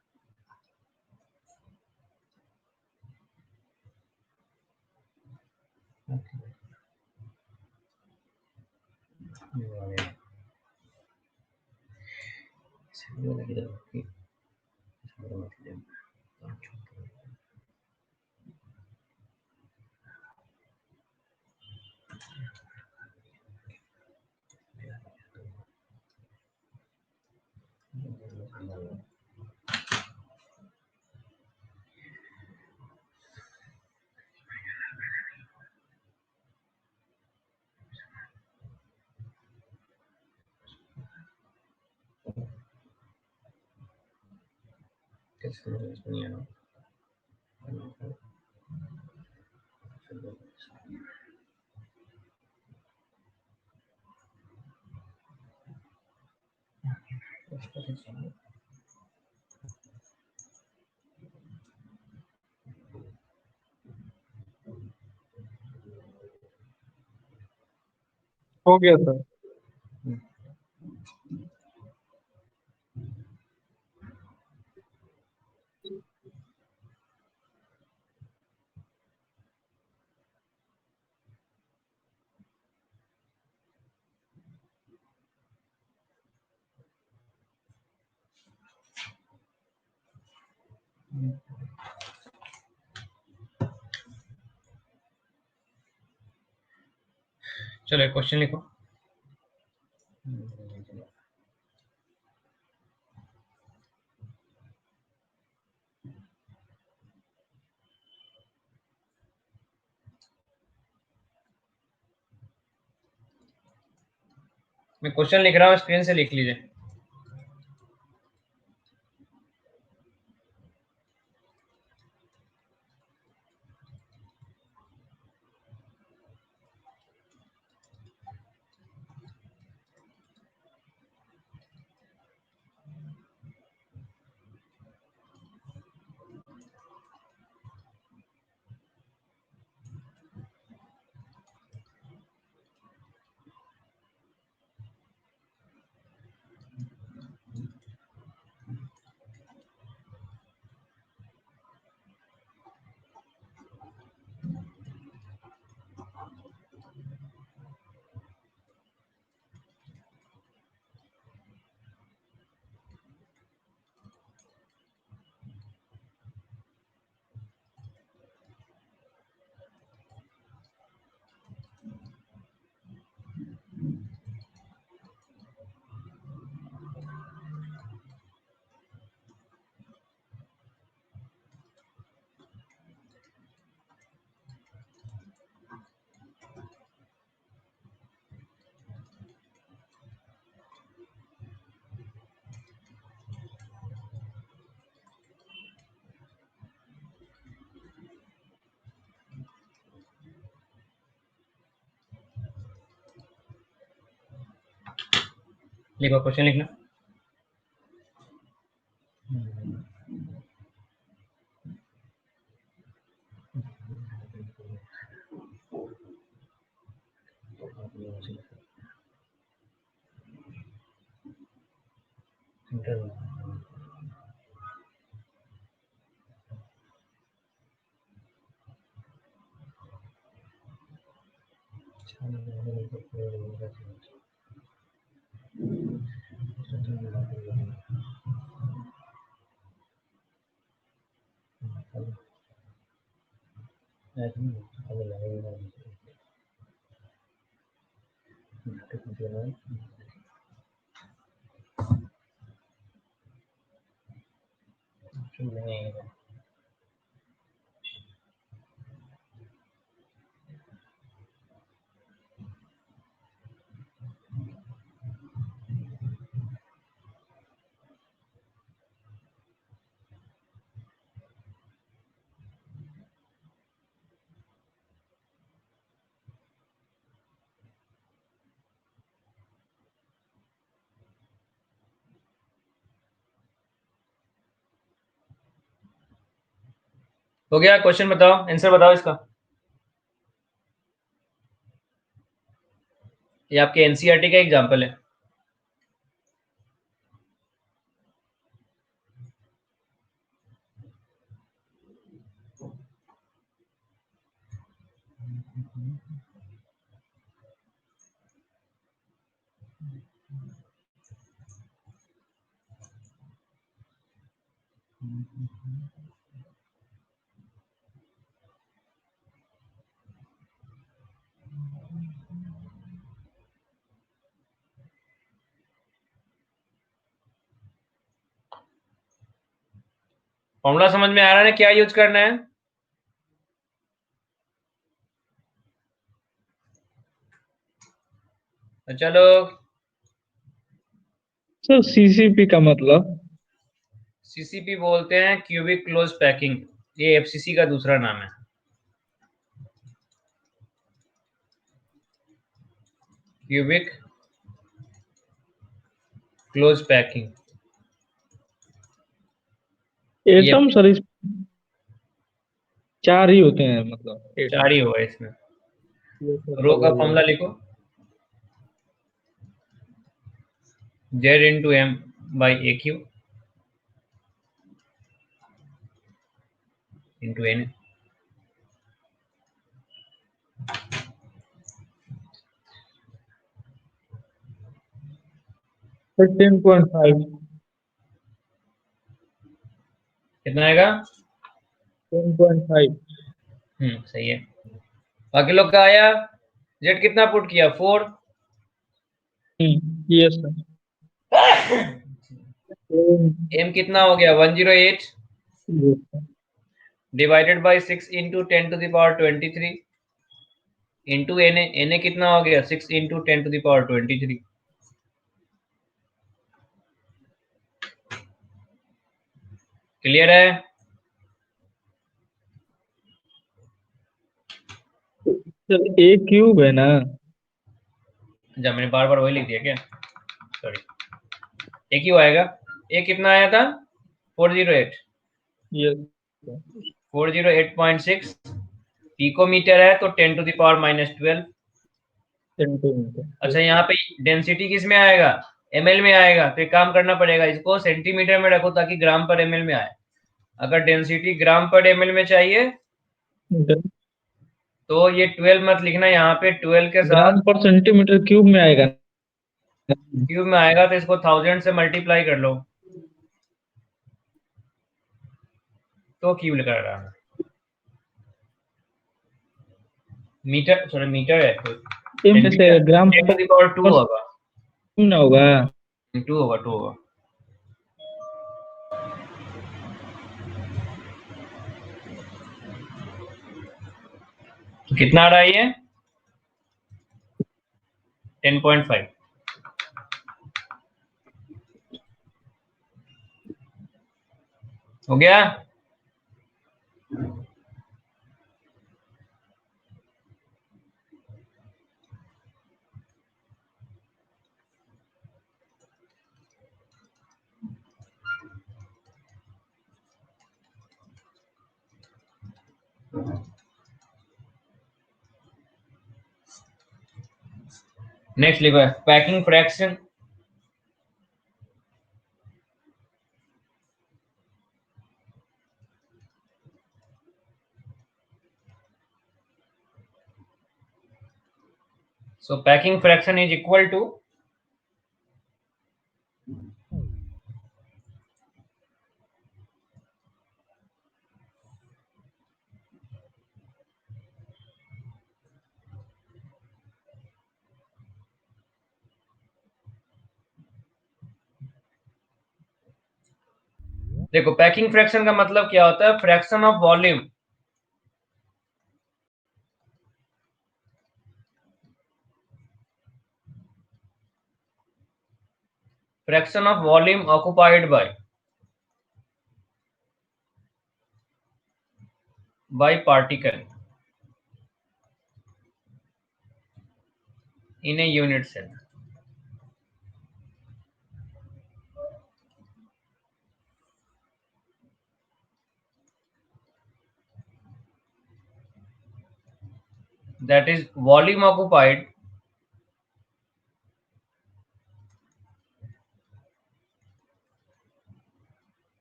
हो गया सर। चलो क्वेश्चन लिखो। मैं क्वेश्चन लिख रहा हूँ, स्क्रीन से लिख लीजिए। लिखो, क्वेश्चन लिखना। हो गया? क्वेश्चन बताओ, आंसर बताओ इसका। ये आपके एनसीईआरटी का एग्जाम्पल है। फॉर्मूला समझ में आ रहा है ना, क्या यूज करना है? तो चलो, सर सीसीपी का मतलब? सीसीपी बोलते हैं क्यूबिक क्लोज पैकिंग। ये एफसीसी का दूसरा नाम है। Cubic close packing. ये एटम सर इस 4 ही होते हैं, मतलब एटम। 4 ही हुआ इसमें। ये सब रो का अलग फॉर्मूला अलग। लिखो, Z into M by AQ into N। Sir 10.5। कितना आएगा? 10.5। सही है। बाकी लोग का आया? जेड कितना पुट किया? 4। Yes sir. एम कितना हो गया? 108 yes, sir. Divided by 6 into 10⁻23 into N A कितना हो गया? 6 इंटू 10⁻23। क्लियर है? सर ए क्यूब है ना? अच्छा, मैंने बार बार वही लिख दिया क्या? सॉरी। ए क्यों आएगा? ए कितना आया था? 408। यस 408.6 पिकोमीटर है, तो 10⁻−12। सेंटीमीटर। अच्छा, यहाँ पे डेंसिटी किस में आएगा? एमएल में आएगा। तो एक काम करना पड़ेगा, इसको सेंटीमीटर में रखो ताकि ग्राम पर एमएल में आए। अगर डेंसिटी ग्राम पर एमएल में चाहिए तो ये 12 मत लिखना, यहाँ पे 12 के साथ ग्राम पर सेंटीमीटर क्यूब में आएगा। क्यूब में आएगा, तो इसको 1000 से मल्टीप्लाई कर लो तो क्यूब लिखा रहा है। मीटर, सॉरी मीटर है तो एम में से gram ten to the power 2 पर होगा। ना होगा। 2 होगा। तो कितना आ रहा है ये? 10.5। हो गया? नेक्स्ट लिखो packing fraction. So packing fraction is equal to देखो पैकिंग फ्रैक्शन का मतलब क्या होता है? Fraction of volume. Fraction of volume occupied by particle in a unit cell. that is volume occupied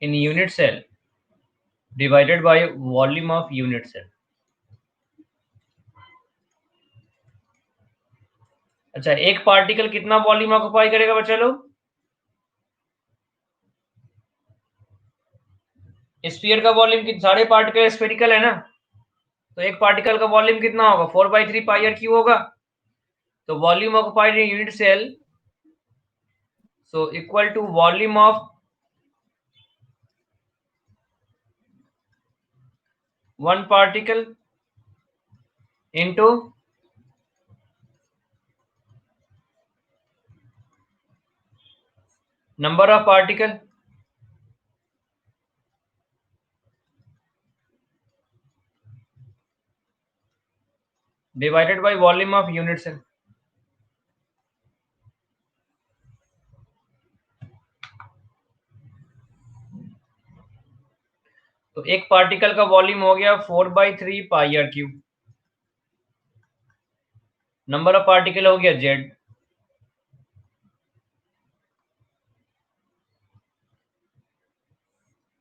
in unit cell divided by volume of unit cell. अच्छा, एक particle कितना volume occupy करेगा बच्चा लोग? स्फीयर का वॉल्यूम सारे particle spherical है ना, तो एक पार्टिकल का वॉल्यूम कितना होगा? 4/3 पाई आर क्यू होगा. तो volume occupied in unit cell so equal to volume of one particle into number of particle divided by volume of unit cell. तो एक पार्टिकल का वॉल्यूम हो गया 4/3 pi r cube. Number of particle हो गया z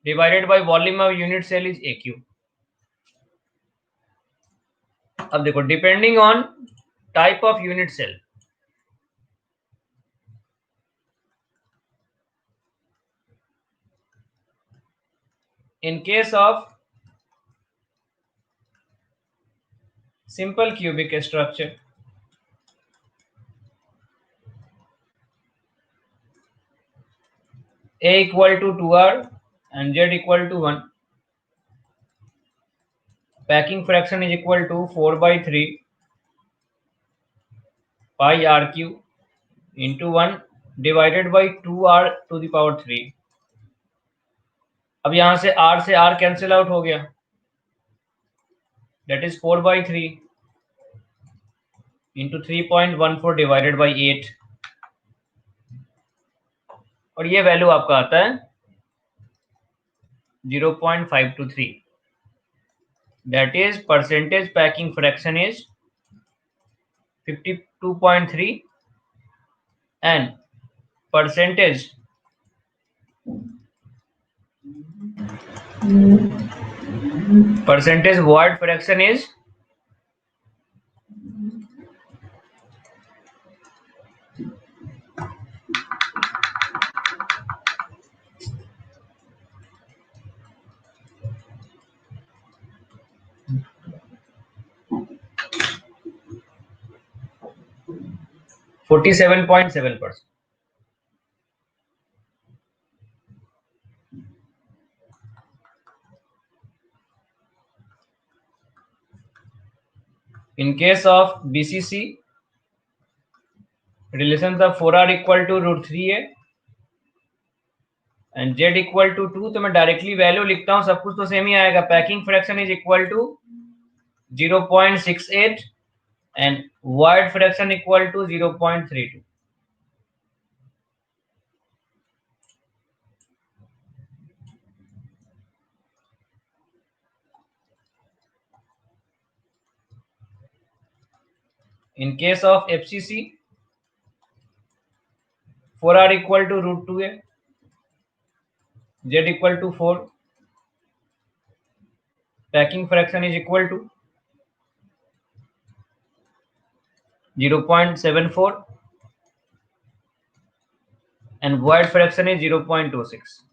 divided by volume of unit cell is AQ. अब देखो, depending on type of unit cell, in case of simple cubic structure, A equal to 2R and Z equal to 1. Packing fraction is equal to 4/3 pi R cube into 1 divided by 2R to the power 3. अब यहां से R cancel out हो गया, that is 4/3 into 3.14 divided by 8. और ये value आपका आता है 0.523. That is percentage packing fraction is 52.3 and percentage void fraction is 47.7%. In case of BCC, relations of 4R equal to √3A and Z equal to 2. तो मैं directly value लिखता हूं, सब कुछ तो सेम ही आएगा. Packing fraction is equal to 0.68 and void fraction equal to 0.32. In case of FCC, 4R equal to √2A, Z equal to 4, packing fraction is equal to 0.74 and void fraction is 0.26.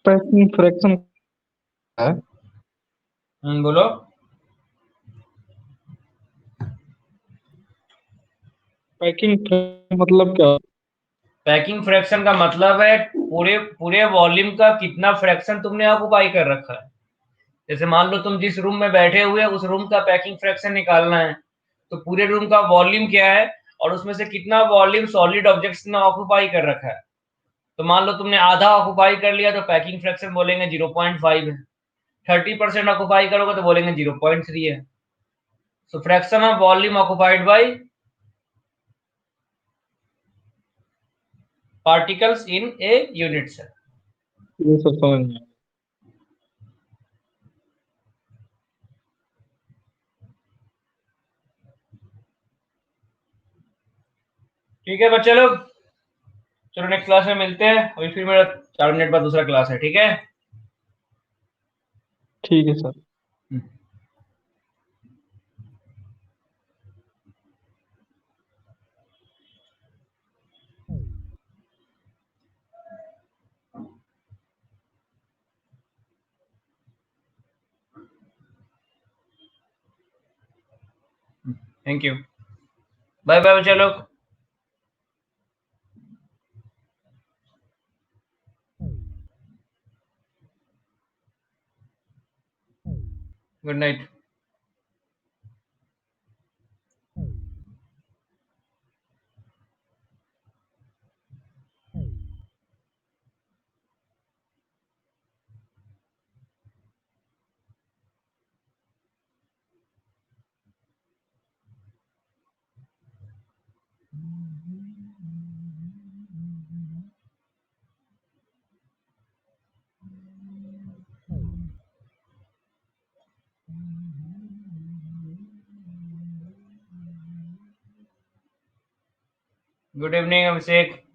Packing fraction है। बोलो। Packing मतलब क्या? Packing fraction का मतलब है पूरे पूरे volume का कितना फ्रैक्शन तुमने ऑक्युपाई कर रखा है। जैसे मान लो तुम जिस रूम में बैठे हुए उस रूम का पैकिंग फ्रैक्शन निकालना है, तो पूरे रूम का वॉल्यूम क्या है और उसमें से कितना वॉल्यूम सॉलिड ऑब्जेक्ट्स ने ऑक्युपाई कर रखा है। तो मान लो तुमने आधा ऑक्युपाई कर लिया तो पैकिंग फ्रैक्शन बोलेंगे 0.5 है। 30% ऑक्युपाई करोगे तो बोलेंगे 0.3 है। So fraction of volume occupied by particles in a unit cell. ये सब समझ में आया। ठीक है बच्चे लोग, चलो नेक्स्ट क्लास में मिलते हैं। अभी फिर मेरा 4 मिनट बाद दूसरा क्लास है, ठीक है। ठीक है sir. Thank you, bye bye बच्चे लोग। Good night. गुड इवनिंग अभिषेक।